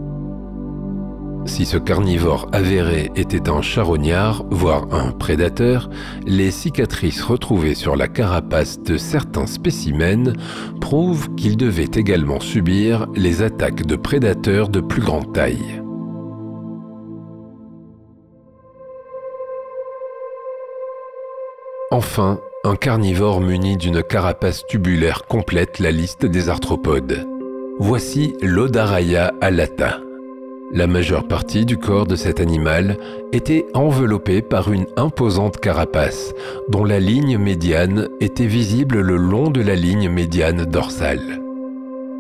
Si ce carnivore avéré était un charognard, voire un prédateur, les cicatrices retrouvées sur la carapace de certains spécimens prouvent qu'il devait également subir les attaques de prédateurs de plus grande taille. Enfin, un carnivore muni d'une carapace tubulaire complète la liste des arthropodes. Voici l'Odaraya alata. La majeure partie du corps de cet animal était enveloppée par une imposante carapace, dont la ligne médiane était visible le long de la ligne médiane dorsale.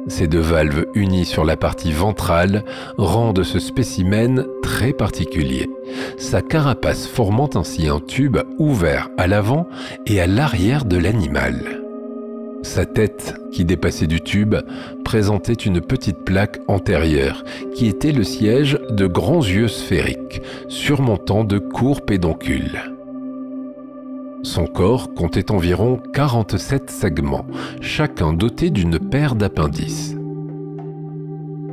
Ces 2 valves unies sur la partie ventrale rendent ce spécimen très particulier, sa carapace formant ainsi un tube ouvert à l'avant et à l'arrière de l'animal. Sa tête, qui dépassait du tube, présentait une petite plaque antérieure, qui était le siège de grands yeux sphériques, surmontant de courts pédoncules. Son corps comptait environ 47 segments, chacun doté d'une paire d'appendices.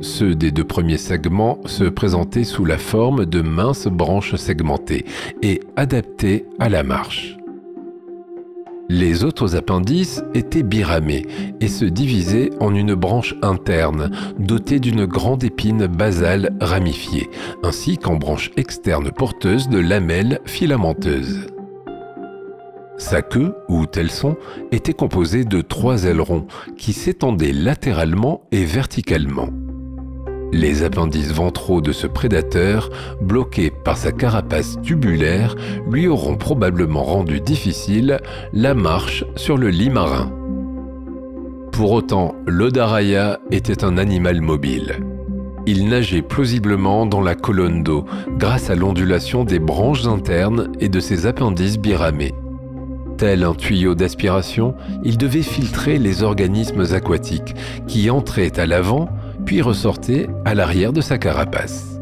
Ceux des 2 premiers segments se présentaient sous la forme de minces branches segmentées et adaptées à la marche. Les autres appendices étaient biramés et se divisaient en une branche interne dotée d'une grande épine basale ramifiée, ainsi qu'en branche externe porteuse de lamelles filamenteuses. Sa queue, ou telson, était composée de 3 ailerons qui s'étendaient latéralement et verticalement. Les appendices ventraux de ce prédateur, bloqués par sa carapace tubulaire, lui auront probablement rendu difficile la marche sur le lit marin. Pour autant, l'Odorraya était un animal mobile. Il nageait plausiblement dans la colonne d'eau grâce à l'ondulation des branches internes et de ses appendices biramés. Tel un tuyau d'aspiration, il devait filtrer les organismes aquatiques qui entraient à l'avant puis ressortait à l'arrière de sa carapace.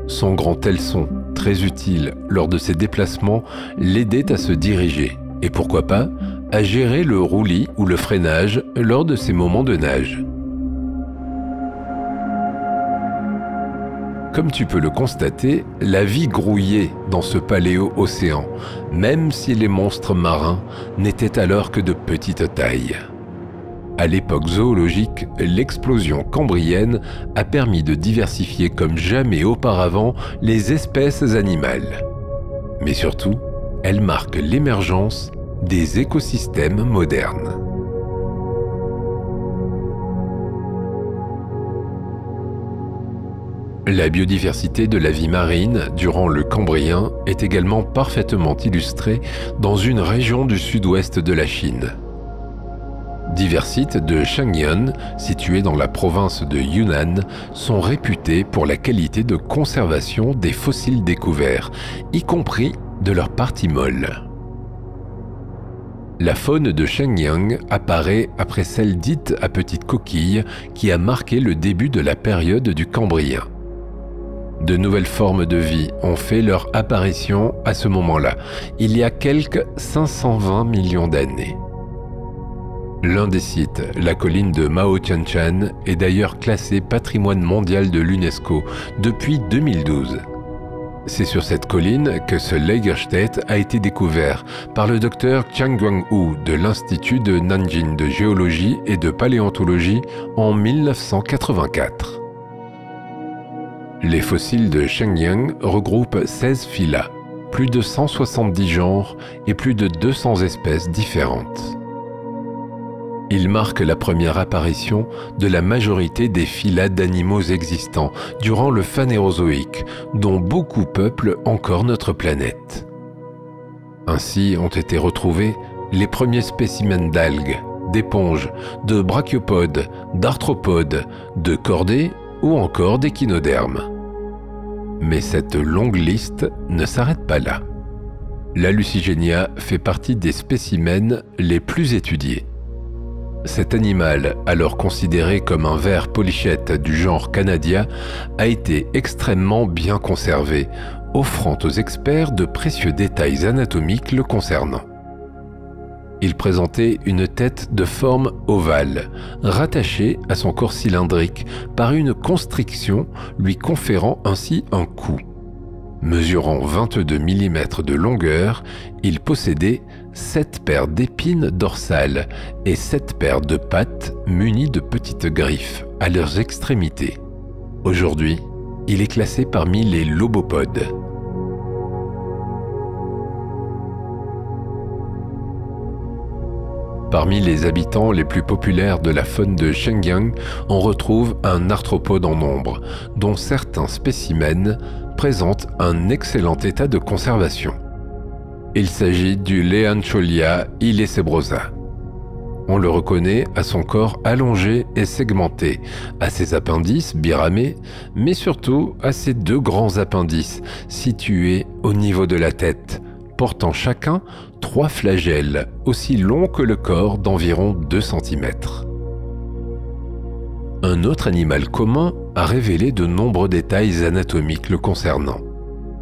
Son grand telson, très utile lors de ses déplacements, l'aidait à se diriger et pourquoi pas à gérer le roulis ou le freinage lors de ses moments de nage. Comme tu peux le constater, la vie grouillait dans ce paléo-océan, même si les monstres marins n'étaient alors que de petite taille. À l'époque zoologique, l'explosion cambrienne a permis de diversifier comme jamais auparavant les espèces animales. Mais surtout, elle marque l'émergence des écosystèmes modernes. La biodiversité de la vie marine durant le Cambrien est également parfaitement illustrée dans une région du sud-ouest de la Chine. Divers sites de Shenyang, situés dans la province de Yunnan, sont réputés pour la qualité de conservation des fossiles découverts, y compris de leurs parties molles. La faune de Shenyang apparaît après celle dite à petite coquille qui a marqué le début de la période du Cambrien. De nouvelles formes de vie ont fait leur apparition à ce moment-là, il y a quelques 520 millions d'années. L'un des sites, la colline de Mao Tianshan, est d'ailleurs classé patrimoine mondial de l'UNESCO depuis 2012. C'est sur cette colline que ce Lagerstätte a été découvert par le docteur Qiang Guanghu de l'Institut de Nanjing de géologie et de paléontologie en 1984. Les fossiles de Shenyang regroupent 16 phyla, plus de 170 genres et plus de 200 espèces différentes. Il marque la première apparition de la majorité des phyla d'animaux existants durant le Phanérozoïque, dont beaucoup peuplent encore notre planète. Ainsi ont été retrouvés les premiers spécimens d'algues, d'éponges, de brachiopodes, d'arthropodes, de chordés ou encore d'échinodermes. Mais cette longue liste ne s'arrête pas là. La Lucigenia fait partie des spécimens les plus étudiés. Cet animal, alors considéré comme un ver polychète du genre Canadia, a été extrêmement bien conservé, offrant aux experts de précieux détails anatomiques le concernant. Il présentait une tête de forme ovale, rattachée à son corps cylindrique par une constriction lui conférant ainsi un cou. Mesurant 22 mm de longueur, il possédait 7 paires d'épines dorsales et 7 paires de pattes munies de petites griffes à leurs extrémités. Aujourd'hui, il est classé parmi les lobopodes. Parmi les habitants les plus populaires de la faune de Shenyang, on retrouve un arthropode en nombre, dont certains spécimens présentent un excellent état de conservation. Il s'agit du Leancholia illecebrosa. On le reconnaît à son corps allongé et segmenté, à ses appendices biramés, mais surtout à ses 2 grands appendices situés au niveau de la tête, portant chacun 3 flagelles, aussi longs que le corps d'environ 2 cm. Un autre animal commun a révélé de nombreux détails anatomiques le concernant.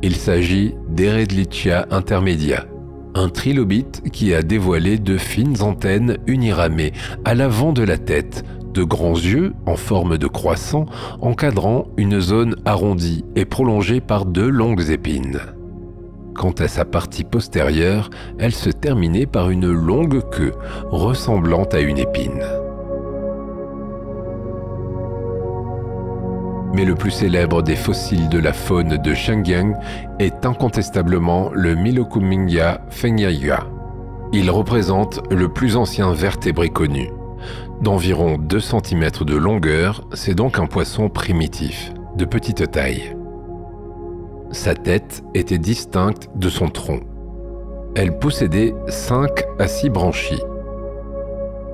Il s'agit d'Ehrlichia intermedia, un trilobite qui a dévoilé de fines antennes uniramées à l'avant de la tête, de grands yeux en forme de croissant encadrant une zone arrondie et prolongée par 2 longues épines. Quant à sa partie postérieure, elle se terminait par une longue queue ressemblant à une épine. Mais le plus célèbre des fossiles de la faune de Shenyang est incontestablement le Milokumingya fengyaya. Il représente le plus ancien vertébré connu. D'environ 2 cm de longueur, c'est donc un poisson primitif, de petite taille. Sa tête était distincte de son tronc. Elle possédait 5 à 6 branchies.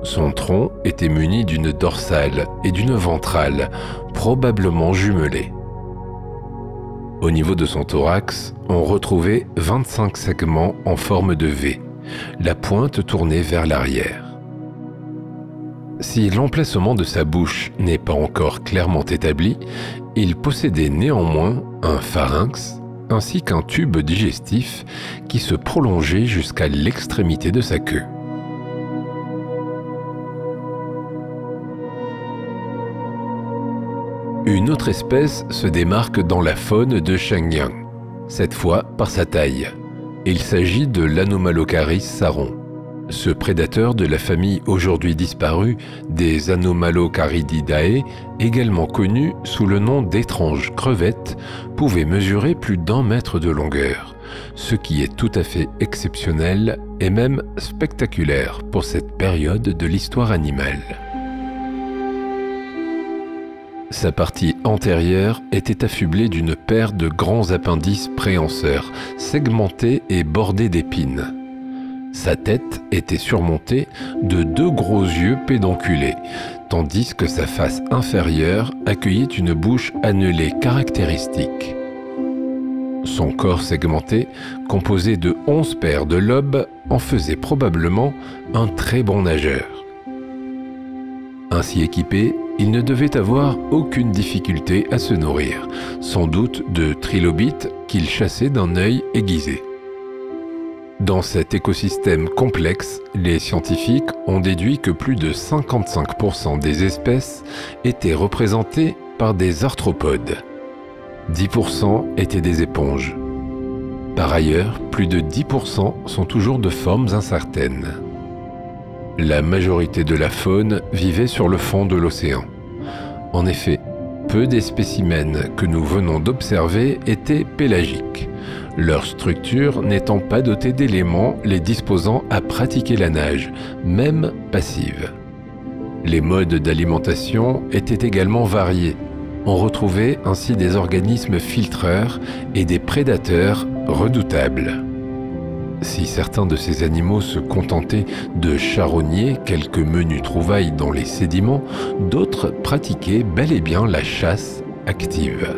Son tronc était muni d'une dorsale et d'une ventrale, probablement jumelées. Au niveau de son thorax, on retrouvait 25 segments en forme de V, la pointe tournée vers l'arrière. Si l'emplacement de sa bouche n'est pas encore clairement établi, il possédait néanmoins un pharynx ainsi qu'un tube digestif qui se prolongeait jusqu'à l'extrémité de sa queue. Une autre espèce se démarque dans la faune de Shenyang, cette fois par sa taille. Il s'agit de l'Anomalocaris saron. Ce prédateur de la famille aujourd'hui disparue des Anomalocarididae, également connu sous le nom d'étrange crevette, pouvait mesurer plus d'1 mètre de longueur, ce qui est tout à fait exceptionnel et même spectaculaire pour cette période de l'histoire animale. Sa partie antérieure était affublée d'une paire de grands appendices préhenseurs, segmentés et bordés d'épines. Sa tête était surmontée de 2 gros yeux pédonculés, tandis que sa face inférieure accueillait une bouche annelée caractéristique. Son corps segmenté, composé de 11 paires de lobes, en faisait probablement un très bon nageur. Ainsi équipé, il ne devait avoir aucune difficulté à se nourrir, sans doute de trilobites qu'il chassait d'un œil aiguisé. Dans cet écosystème complexe, les scientifiques ont déduit que plus de 55% des espèces étaient représentées par des arthropodes. 10% étaient des éponges. Par ailleurs, plus de 10% sont toujours de formes incertaines. La majorité de la faune vivait sur le fond de l'océan. En effet, peu des spécimens que nous venons d'observer étaient pélagiques, leur structure n'étant pas dotée d'éléments les disposant à pratiquer la nage, même passive. Les modes d'alimentation étaient également variés. On retrouvait ainsi des organismes filtreurs et des prédateurs redoutables. Si certains de ces animaux se contentaient de charogner quelques menues trouvailles dans les sédiments, d'autres pratiquaient bel et bien la chasse active.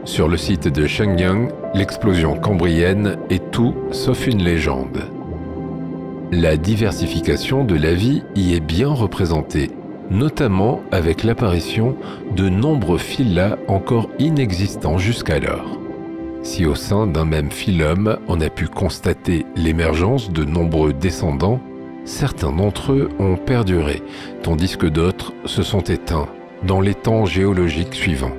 Sur le site de Shenyang, l'explosion cambrienne est tout sauf une légende. La diversification de la vie y est bien représentée, notamment avec l'apparition de nombreux phyla encore inexistants jusqu'alors. Si au sein d'un même phylum, on a pu constater l'émergence de nombreux descendants, certains d'entre eux ont perduré, tandis que d'autres se sont éteints dans les temps géologiques suivants.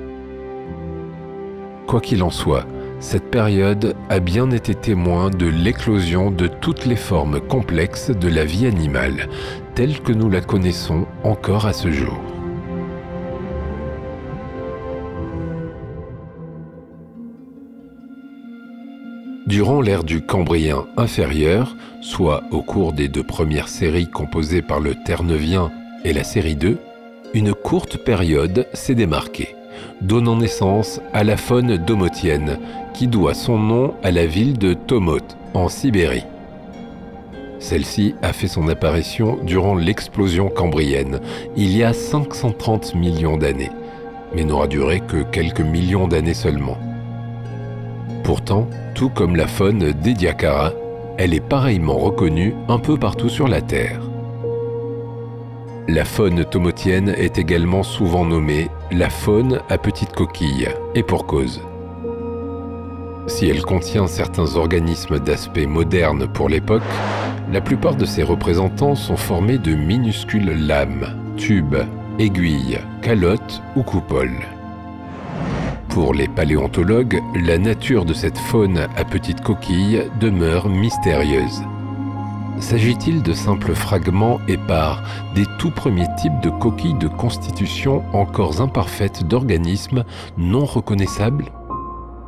Quoi qu'il en soit, cette période a bien été témoin de l'éclosion de toutes les formes complexes de la vie animale, telle que nous la connaissons encore à ce jour. Durant l'ère du Cambrien inférieur, soit au cours des 2 premières séries composées par le Terneuvien et la série 2, une courte période s'est démarquée, donnant naissance à la faune domotienne, qui doit son nom à la ville de Tomot, en Sibérie. Celle-ci a fait son apparition durant l'explosion cambrienne, il y a 530 millions d'années, mais n'aura duré que quelques millions d'années seulement. Pourtant, tout comme la faune d'Ediacara, elle est pareillement reconnue un peu partout sur la Terre. La faune tomotienne est également souvent nommée la faune à petites coquilles, et pour cause. Si elle contient certains organismes d'aspect moderne pour l'époque, la plupart de ses représentants sont formés de minuscules lames, tubes, aiguilles, calottes ou coupoles. Pour les paléontologues, la nature de cette faune à petites coquilles demeure mystérieuse. S'agit-il de simples fragments épars des tout premiers types de coquilles de constitution encore imparfaite d'organismes non reconnaissables ?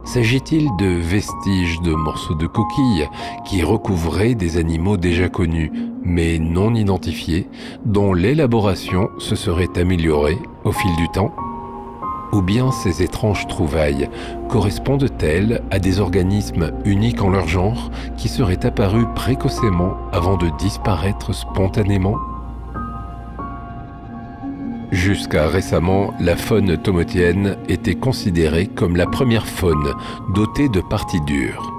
S'agit-il de vestiges de morceaux de coquilles qui recouvraient des animaux déjà connus, mais non identifiés, dont l'élaboration se serait améliorée au fil du temps ? Ou bien ces étranges trouvailles correspondent-elles à des organismes uniques en leur genre qui seraient apparus précocement avant de disparaître spontanément ? Jusqu'à récemment, la faune tomotienne était considérée comme la première faune dotée de parties dures.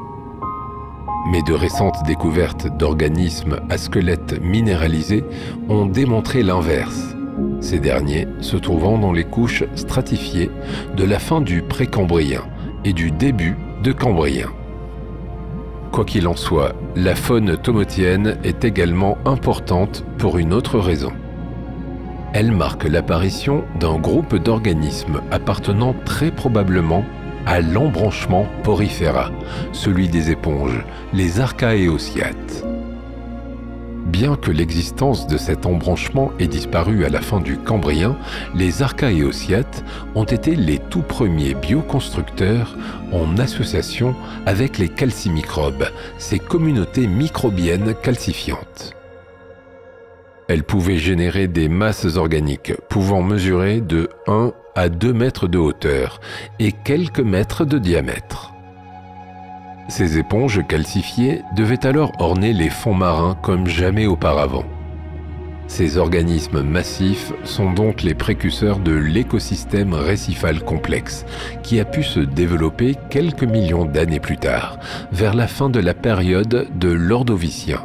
Mais de récentes découvertes d'organismes à squelettes minéralisés ont démontré l'inverse, ces derniers se trouvant dans les couches stratifiées de la fin du précambrien et du début de cambrien. Quoi qu'il en soit, la faune tomotienne est également importante pour une autre raison. Elle marque l'apparition d'un groupe d'organismes appartenant très probablement à l'embranchement Porifera, celui des éponges, les archaéocyates. Bien que l'existence de cet embranchement ait disparu à la fin du Cambrien, les archaéocyates ont été les tout premiers bioconstructeurs en association avec les calcimicrobes, ces communautés microbiennes calcifiantes. Elles pouvaient générer des masses organiques pouvant mesurer de 1 à 2 mètres de hauteur et quelques mètres de diamètre. Ces éponges calcifiées devaient alors orner les fonds marins comme jamais auparavant. Ces organismes massifs sont donc les précurseurs de l'écosystème récifal complexe qui a pu se développer quelques millions d'années plus tard, vers la fin de la période de l'Ordovicien.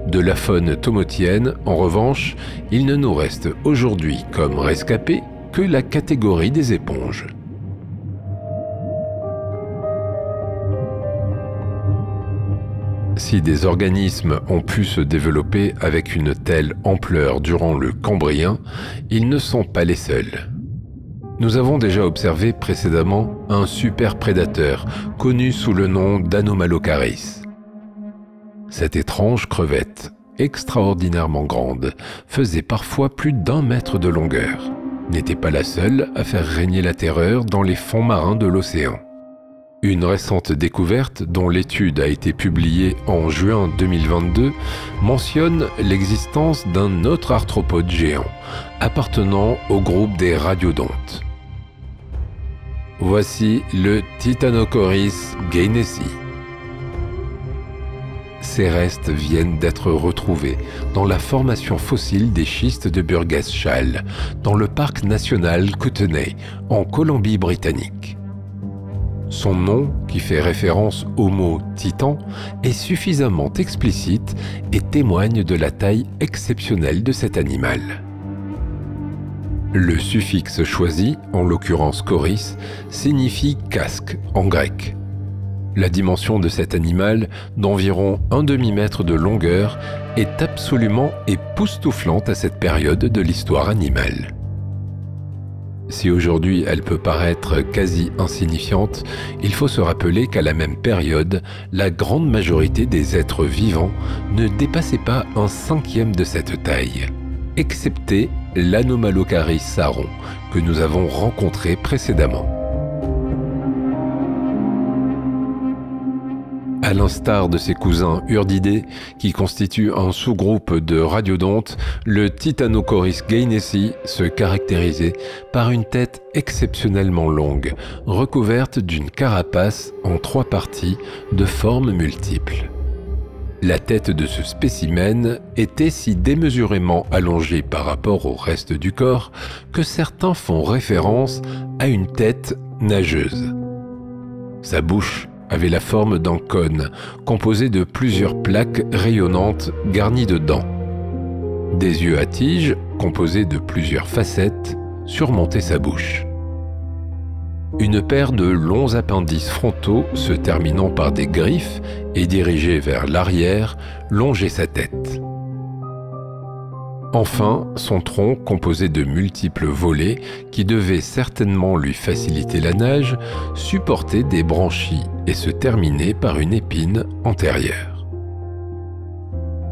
De la faune tomotienne, en revanche, il ne nous reste aujourd'hui comme rescapés que la catégorie des éponges. Si des organismes ont pu se développer avec une telle ampleur durant le Cambrien, ils ne sont pas les seuls. Nous avons déjà observé précédemment un superprédateur connu sous le nom d'Anomalocaris. Cette étrange crevette, extraordinairement grande, faisait parfois plus d'1 mètre de longueur, n'était pas la seule à faire régner la terreur dans les fonds marins de l'océan. Une récente découverte, dont l'étude a été publiée en juin 2022, mentionne l'existence d'un autre arthropode géant, appartenant au groupe des radiodontes. Voici le Titanocoris gainesi. Ces restes viennent d'être retrouvés dans la formation fossile des schistes de Burgess-Shale, dans le parc national Kootenay, en Colombie-Britannique. Son nom, qui fait référence au mot « titan », est suffisamment explicite et témoigne de la taille exceptionnelle de cet animal. Le suffixe choisi, en l'occurrence coris, signifie casque en grec. La dimension de cet animal, d'environ 1 demi-mètre de longueur, est absolument époustouflante à cette période de l'histoire animale. Si aujourd'hui elle peut paraître quasi insignifiante, il faut se rappeler qu'à la même période, la grande majorité des êtres vivants ne dépassaient pas 1/5 de cette taille, excepté l'Anomalocaris saron, que nous avons rencontré précédemment. À l'instar de ses cousins urdidés, qui constituent un sous-groupe de radiodontes, le Titanocoris gainesi se caractérisait par une tête exceptionnellement longue, recouverte d'une carapace en 3 parties de formes multiples. La tête de ce spécimen était si démesurément allongée par rapport au reste du corps que certains font référence à une tête nageuse. Sa bouche avait la forme d'un cône, composé de plusieurs plaques rayonnantes garnies de dents. Des yeux à tige, composés de plusieurs facettes, surmontaient sa bouche. Une paire de longs appendices frontaux se terminant par des griffes et dirigés vers l'arrière longeait sa tête. Enfin, son tronc, composé de multiples volets qui devaient certainement lui faciliter la nage, supportait des branchies et se terminait par une épine antérieure.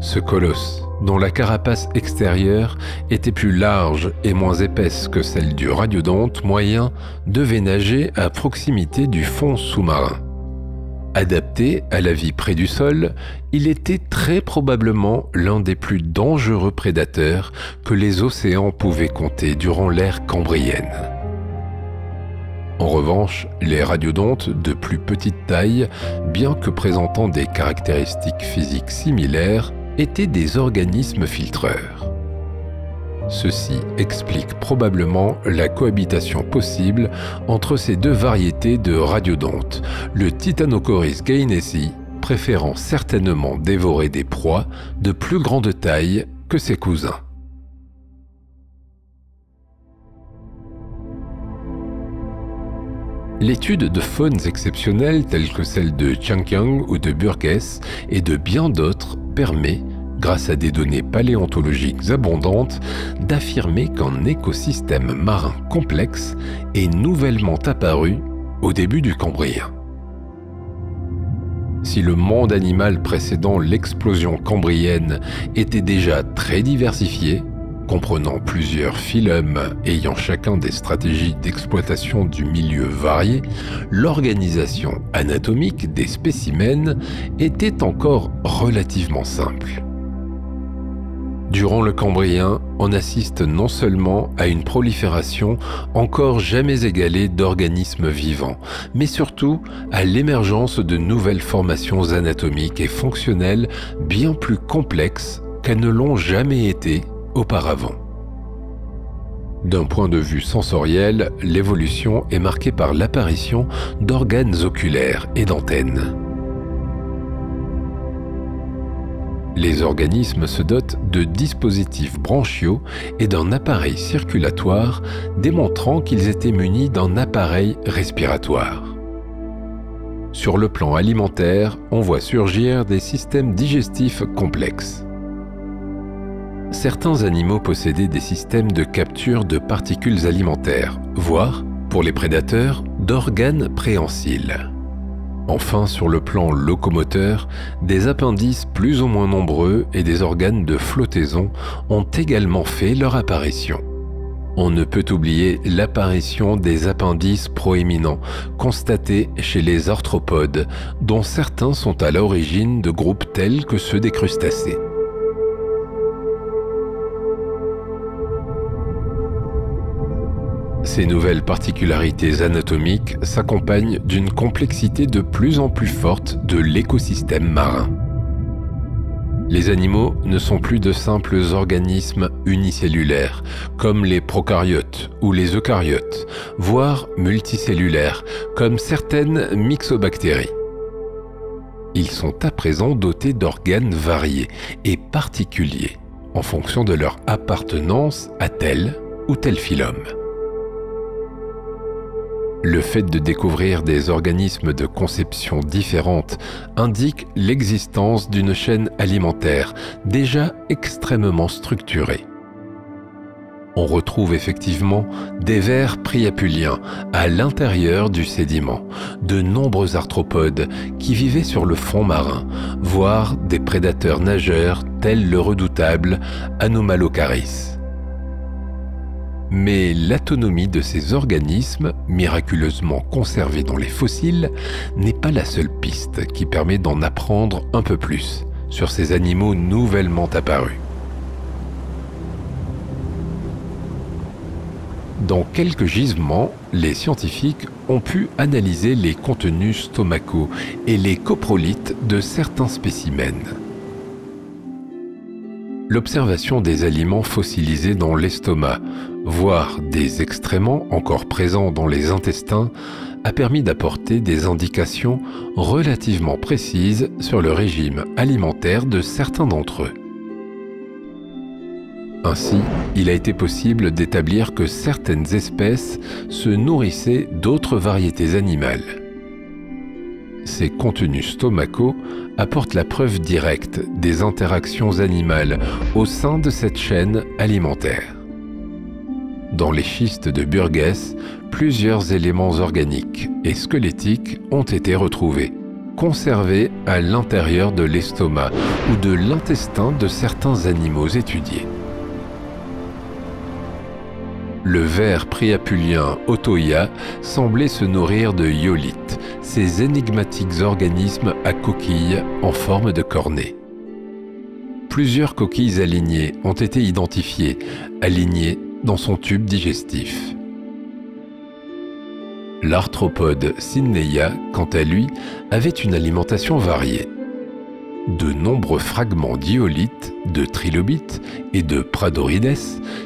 Ce colosse, dont la carapace extérieure était plus large et moins épaisse que celle du radiodonte moyen, devait nager à proximité du fond sous-marin. Adapté à la vie près du sol, il était très probablement l'un des plus dangereux prédateurs que les océans pouvaient compter durant l'ère cambrienne. En revanche, les radiodontes de plus petite taille, bien que présentant des caractéristiques physiques similaires, étaient des organismes filtreurs. Ceci explique probablement la cohabitation possible entre ces deux variétés de radiodontes, le Titanochoris gainesi préférant certainement dévorer des proies de plus grande taille que ses cousins. L'étude de faunes exceptionnelles telles que celle de Changqiang ou de Burgess et de bien d'autres permet, grâce à des données paléontologiques abondantes, d'affirmer qu'un écosystème marin complexe est nouvellement apparu au début du Cambrien. Si le monde animal précédant l'explosion cambrienne était déjà très diversifié, comprenant plusieurs phylums ayant chacun des stratégies d'exploitation du milieu variées, l'organisation anatomique des spécimens était encore relativement simple. Durant le Cambrien, on assiste non seulement à une prolifération encore jamais égalée d'organismes vivants, mais surtout à l'émergence de nouvelles formations anatomiques et fonctionnelles bien plus complexes qu'elles ne l'ont jamais été auparavant. D'un point de vue sensoriel, l'évolution est marquée par l'apparition d'organes oculaires et d'antennes. Les organismes se dotent de dispositifs branchiaux et d'un appareil circulatoire, démontrant qu'ils étaient munis d'un appareil respiratoire. Sur le plan alimentaire, on voit surgir des systèmes digestifs complexes. Certains animaux possédaient des systèmes de capture de particules alimentaires, voire, pour les prédateurs, d'organes préhensiles. Enfin, sur le plan locomoteur, des appendices plus ou moins nombreux et des organes de flottaison ont également fait leur apparition. On ne peut oublier l'apparition des appendices proéminents constatés chez les arthropodes, dont certains sont à l'origine de groupes tels que ceux des crustacés. Ces nouvelles particularités anatomiques s'accompagnent d'une complexité de plus en plus forte de l'écosystème marin. Les animaux ne sont plus de simples organismes unicellulaires, comme les prokaryotes ou les eucaryotes, voire multicellulaires, comme certaines myxobactéries. Ils sont à présent dotés d'organes variés et particuliers, en fonction de leur appartenance à tel ou tel phylum. Le fait de découvrir des organismes de conception différente indique l'existence d'une chaîne alimentaire déjà extrêmement structurée. On retrouve effectivement des vers priapuliens à l'intérieur du sédiment, de nombreux arthropodes qui vivaient sur le fond marin, voire des prédateurs nageurs tels le redoutable Anomalocaris. Mais l'autonomie de ces organismes, miraculeusement conservés dans les fossiles, n'est pas la seule piste qui permet d'en apprendre un peu plus sur ces animaux nouvellement apparus. Dans quelques gisements, les scientifiques ont pu analyser les contenus stomacaux et les coprolites de certains spécimens. L'observation des aliments fossilisés dans l'estomac, voire des excréments encore présents dans les intestins, a permis d'apporter des indications relativement précises sur le régime alimentaire de certains d'entre eux. Ainsi, il a été possible d'établir que certaines espèces se nourrissaient d'autres variétés animales. Ces contenus stomacaux apportent la preuve directe des interactions animales au sein de cette chaîne alimentaire. Dans les schistes de Burgess, plusieurs éléments organiques et squelettiques ont été retrouvés, conservés à l'intérieur de l'estomac ou de l'intestin de certains animaux étudiés. Le ver priapulien Othoia semblait se nourrir de hyolithes, ces énigmatiques organismes à coquilles en forme de cornet. Plusieurs coquilles alignées ont été identifiées, alignées dans son tube digestif. L'arthropode Sydneya, quant à lui, avait une alimentation variée. De nombreux fragments d'hyolithes, de trilobites et de pradorides,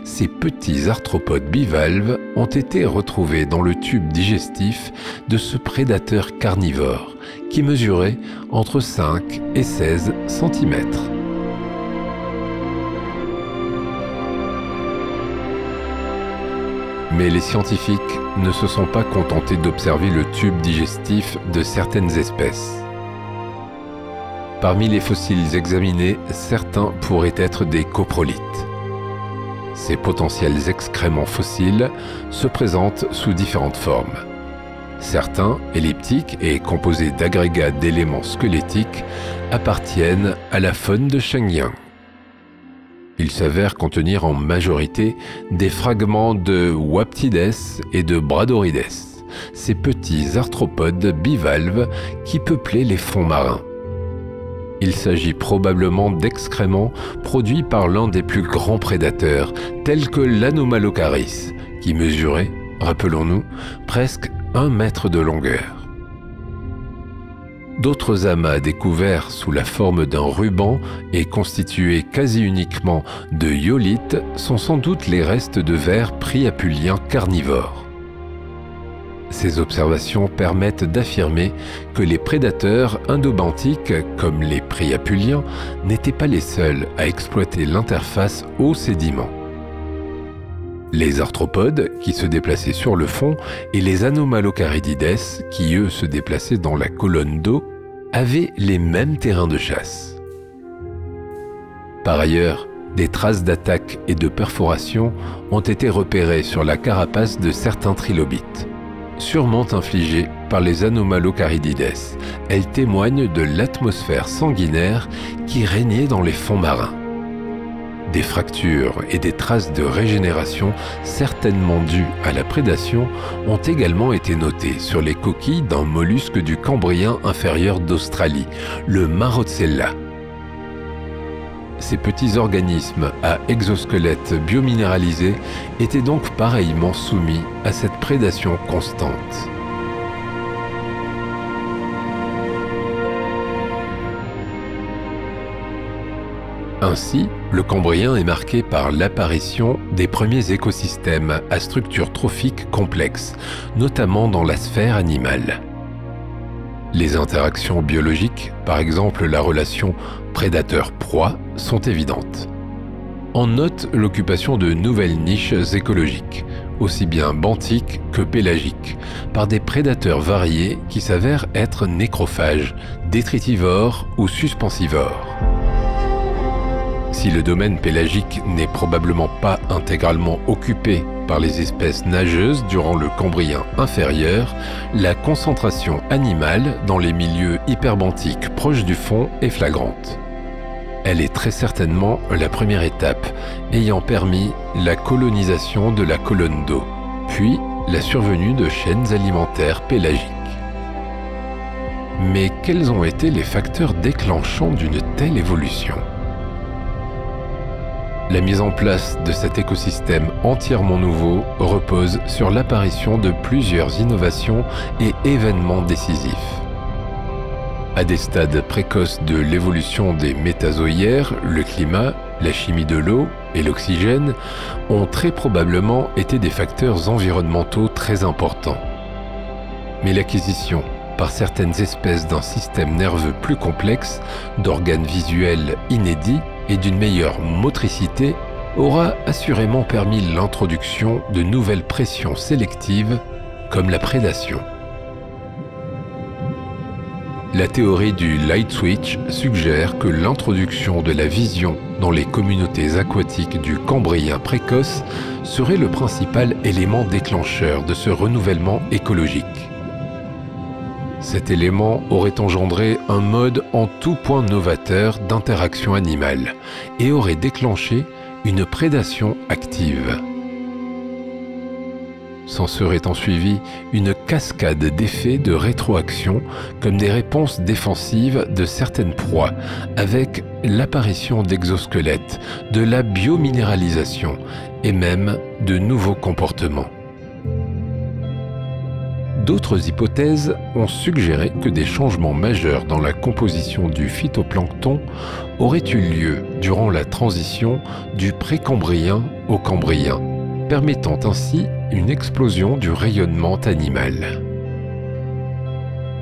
ces petits arthropodes bivalves ont été retrouvés dans le tube digestif de ce prédateur carnivore qui mesurait entre 5 et 16 cm. Mais les scientifiques ne se sont pas contentés d'observer le tube digestif de certaines espèces. Parmi les fossiles examinés, certains pourraient être des coprolites. Ces potentiels excréments fossiles se présentent sous différentes formes. Certains, elliptiques et composés d'agrégats d'éléments squelettiques, appartiennent à la faune de Shenyang. Ils s'avèrent contenir en majorité des fragments de waptides et de bradorides, ces petits arthropodes bivalves qui peuplaient les fonds marins. Il s'agit probablement d'excréments produits par l'un des plus grands prédateurs, tels que l'Anomalocaris, qui mesurait, rappelons-nous, presque 1 mètre de longueur. D'autres amas découverts sous la forme d'un ruban et constitués quasi uniquement de hyolithes sont sans doute les restes de vers priapuliens carnivores. Ces observations permettent d'affirmer que les prédateurs indobenthiques, comme les priapuliens, n'étaient pas les seuls à exploiter l'interface eau-sédiment. Les arthropodes, qui se déplaçaient sur le fond, et les Anomalocaridides, qui eux se déplaçaient dans la colonne d'eau, avaient les mêmes terrains de chasse. Par ailleurs, des traces d'attaque et de perforation ont été repérées sur la carapace de certains trilobites. Sûrement infligées par les Anomalocaridides, elles témoignent de l'atmosphère sanguinaire qui régnait dans les fonds marins. Des fractures et des traces de régénération certainement dues à la prédation ont également été notées sur les coquilles d'un mollusque du Cambrien inférieur d'Australie, le Marotella. Ces petits organismes à exosquelette biominéralisé étaient donc pareillement soumis à cette prédation constante. Ainsi, le Cambrien est marqué par l'apparition des premiers écosystèmes à structure trophique complexe, notamment dans la sphère animale. Les interactions biologiques, par exemple la relation prédateur-proie, sont évidentes. On note l'occupation de nouvelles niches écologiques, aussi bien benthiques que pélagiques, par des prédateurs variés qui s'avèrent être nécrophages, détritivores ou suspensivores. Si le domaine pélagique n'est probablement pas intégralement occupé par les espèces nageuses durant le Cambrien inférieur, la concentration animale dans les milieux hyperbenthiques proches du fond est flagrante. Elle est très certainement la première étape ayant permis la colonisation de la colonne d'eau, puis la survenue de chaînes alimentaires pélagiques. Mais quels ont été les facteurs déclenchants d'une telle évolution ? La mise en place de cet écosystème entièrement nouveau repose sur l'apparition de plusieurs innovations et événements décisifs. À des stades précoces de l'évolution des métazoaires, le climat, la chimie de l'eau et l'oxygène ont très probablement été des facteurs environnementaux très importants. Mais l'acquisition par certaines espèces d'un système nerveux plus complexe, d'organes visuels inédits et d'une meilleure motricité aura assurément permis l'introduction de nouvelles pressions sélectives comme la prédation. La théorie du light switch suggère que l'introduction de la vision dans les communautés aquatiques du Cambrien précoce serait le principal élément déclencheur de ce renouvellement écologique. Cet élément aurait engendré un mode en tout point novateur d'interaction animale et aurait déclenché une prédation active. S'en serait ensuivi une cascade d'effets de rétroaction comme des réponses défensives de certaines proies, avec l'apparition d'exosquelettes, de la biominéralisation et même de nouveaux comportements. D'autres hypothèses ont suggéré que des changements majeurs dans la composition du phytoplancton auraient eu lieu durant la transition du précambrien au cambrien, permettant ainsi une explosion du rayonnement animal.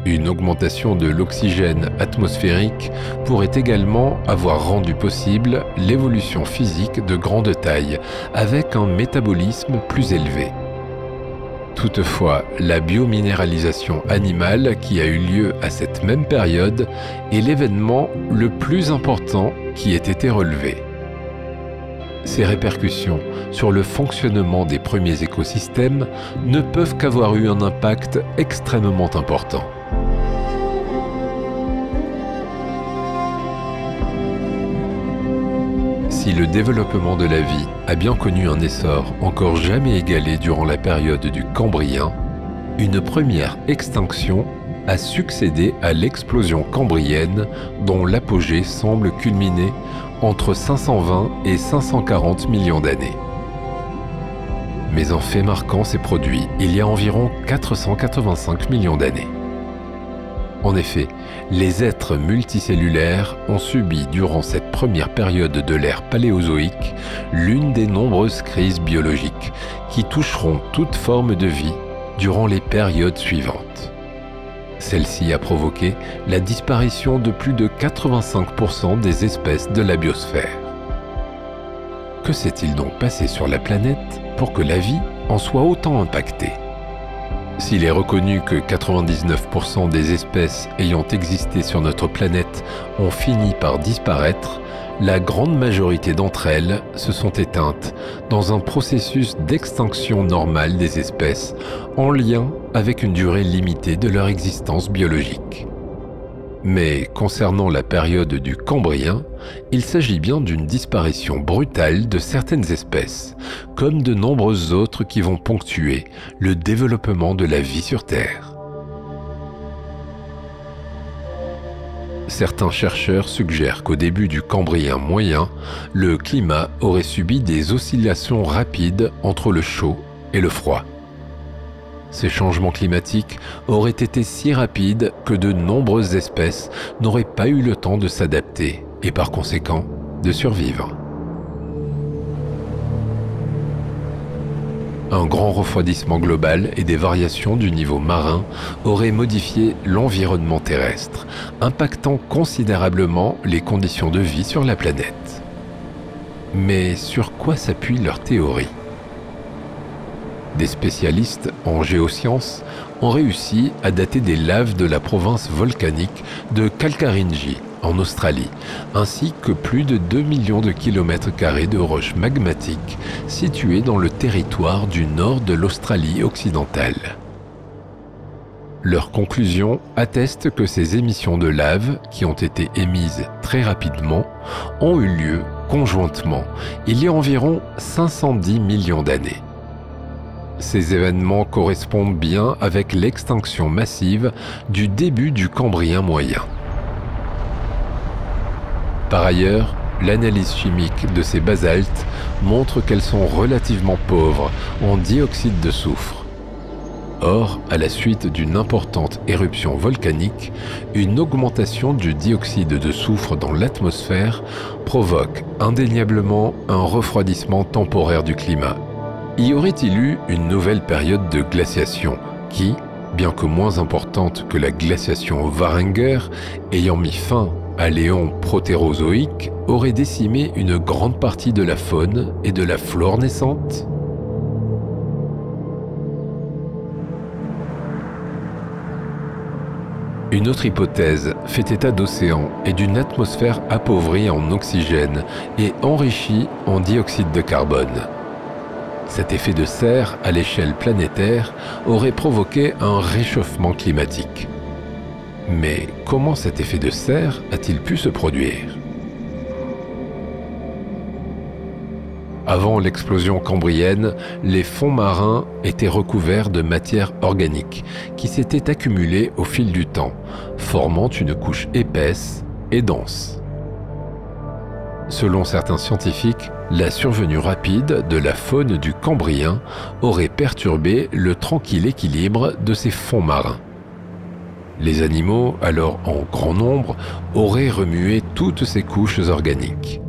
Une augmentation de l'oxygène atmosphérique pourrait également avoir rendu possible l'évolution physique de grande taille, avec un métabolisme plus élevé. Toutefois, la biominéralisation animale qui a eu lieu à cette même période est l'événement le plus important qui ait été relevé. Ces répercussions sur le fonctionnement des premiers écosystèmes ne peuvent qu'avoir eu un impact extrêmement important. Si le développement de la vie a bien connu un essor encore jamais égalé durant la période du Cambrien, une première extinction a succédé à l'explosion cambrienne dont l'apogée semble culminer entre 520 et 540 millions d'années. Mais un fait marquant s'est produit il y a environ 485 millions d'années. En effet, les êtres multicellulaires ont subi durant cette première période de l'ère paléozoïque l'une des nombreuses crises biologiques qui toucheront toute forme de vie durant les périodes suivantes. Celle-ci a provoqué la disparition de plus de 85% des espèces de la biosphère. Que s'est-il donc passé sur la planète pour que la vie en soit autant impactée ? S'il est reconnu que 99% des espèces ayant existé sur notre planète ont fini par disparaître, la grande majorité d'entre elles se sont éteintes dans un processus d'extinction normale des espèces en lien avec une durée limitée de leur existence biologique. Mais concernant la période du Cambrien, il s'agit bien d'une disparition brutale de certaines espèces, comme de nombreuses autres qui vont ponctuer le développement de la vie sur Terre. Certains chercheurs suggèrent qu'au début du Cambrien moyen, le climat aurait subi des oscillations rapides entre le chaud et le froid. Ces changements climatiques auraient été si rapides que de nombreuses espèces n'auraient pas eu le temps de s'adapter et par conséquent de survivre. Un grand refroidissement global et des variations du niveau marin auraient modifié l'environnement terrestre, impactant considérablement les conditions de vie sur la planète. Mais sur quoi s'appuie leur théorie ? Des spécialistes en géosciences ont réussi à dater des laves de la province volcanique de Kalkarinji en Australie, ainsi que plus de 2 millions de kilomètres carrés de roches magmatiques situées dans le territoire du nord de l'Australie occidentale. Leurs conclusions attestent que ces émissions de lave, qui ont été émises très rapidement, ont eu lieu conjointement il y a environ 510 millions d'années. Ces événements correspondent bien avec l'extinction massive du début du Cambrien moyen. Par ailleurs, l'analyse chimique de ces basaltes montre qu'elles sont relativement pauvres en dioxyde de soufre. Or, à la suite d'une importante éruption volcanique, une augmentation du dioxyde de soufre dans l'atmosphère provoque indéniablement un refroidissement temporaire du climat. Y aurait-il eu une nouvelle période de glaciation qui, bien que moins importante que la glaciation Varanger, ayant mis fin à l'éon protérozoïque, aurait décimé une grande partie de la faune et de la flore naissante? Une autre hypothèse fait état d'océans et d'une atmosphère appauvrie en oxygène et enrichie en dioxyde de carbone. Cet effet de serre à l'échelle planétaire aurait provoqué un réchauffement climatique. Mais comment cet effet de serre a-t-il pu se produire? Avant l'explosion cambrienne, les fonds marins étaient recouverts de matière organique qui s'était accumulée au fil du temps, formant une couche épaisse et dense. Selon certains scientifiques, la survenue rapide de la faune du Cambrien aurait perturbé le tranquille équilibre de ces fonds marins. Les animaux, alors en grand nombre, auraient remué toutes ces couches organiques.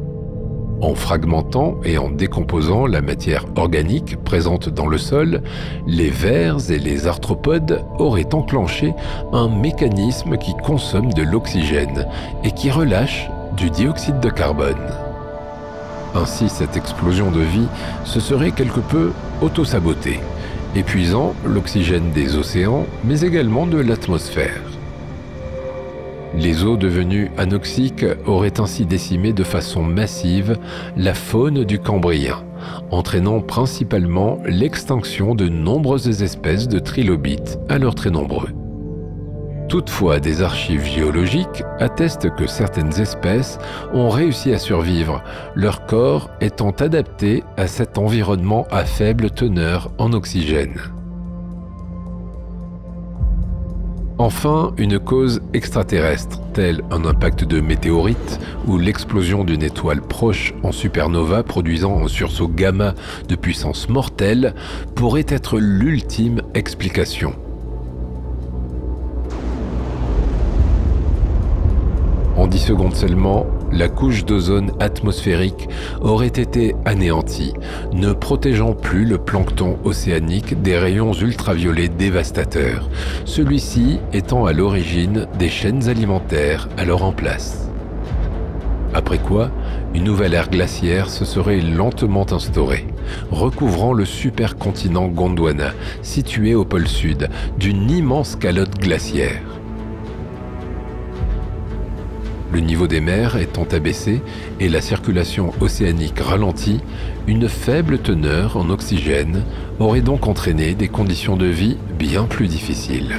En fragmentant et en décomposant la matière organique présente dans le sol, les vers et les arthropodes auraient enclenché un mécanisme qui consomme de l'oxygène et qui relâche du dioxyde de carbone. Ainsi, cette explosion de vie se serait quelque peu auto-sabotée, épuisant l'oxygène des océans, mais également de l'atmosphère. Les eaux devenues anoxiques auraient ainsi décimé de façon massive la faune du Cambrien, entraînant principalement l'extinction de nombreuses espèces de trilobites, alors très nombreux. Toutefois, des archives géologiques attestent que certaines espèces ont réussi à survivre, leur corps étant adapté à cet environnement à faible teneur en oxygène. Enfin, une cause extraterrestre, telle un impact de météorite ou l'explosion d'une étoile proche en supernova produisant un sursaut gamma de puissance mortelle, pourrait être l'ultime explication. En 10 secondes seulement, la couche d'ozone atmosphérique aurait été anéantie, ne protégeant plus le plancton océanique des rayons ultraviolets dévastateurs, celui-ci étant à l'origine des chaînes alimentaires alors en place. Après quoi, une nouvelle ère glaciaire se serait lentement instaurée, recouvrant le supercontinent Gondwana, situé au pôle sud, d'une immense calotte glaciaire. Le niveau des mers étant abaissé et la circulation océanique ralentie, une faible teneur en oxygène aurait donc entraîné des conditions de vie bien plus difficiles.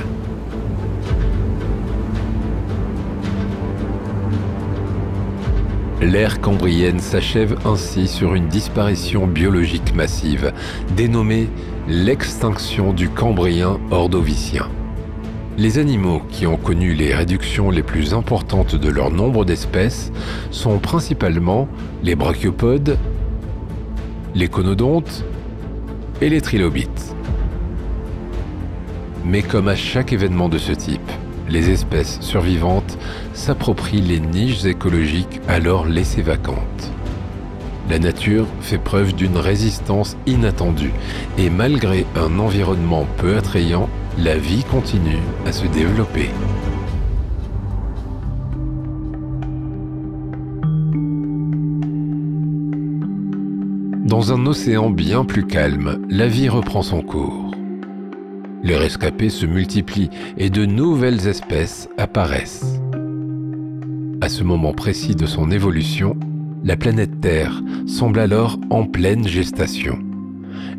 L'ère cambrienne s'achève ainsi sur une disparition biologique massive, dénommée l'extinction du Cambrien ordovicien. Les animaux qui ont connu les réductions les plus importantes de leur nombre d'espèces sont principalement les brachiopodes, les conodontes et les trilobites. Mais comme à chaque événement de ce type, les espèces survivantes s'approprient les niches écologiques alors laissées vacantes. La nature fait preuve d'une résistance inattendue et malgré un environnement peu attrayant, la vie continue à se développer. Dans un océan bien plus calme, la vie reprend son cours. Les rescapés se multiplient et de nouvelles espèces apparaissent. À ce moment précis de son évolution, la planète Terre semble alors en pleine gestation.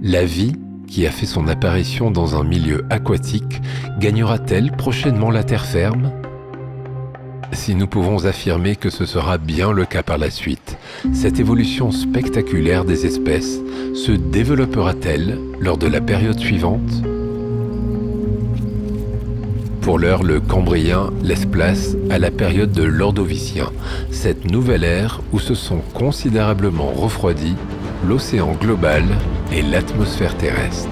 La vie, qui a fait son apparition dans un milieu aquatique, gagnera-t-elle prochainement la terre ferme? Si nous pouvons affirmer que ce sera bien le cas par la suite, cette évolution spectaculaire des espèces se développera-t-elle lors de la période suivante? Pour l'heure, le Cambrien laisse place à la période de l'Ordovicien, cette nouvelle ère où se sont considérablement refroidis l'océan global et l'atmosphère terrestre.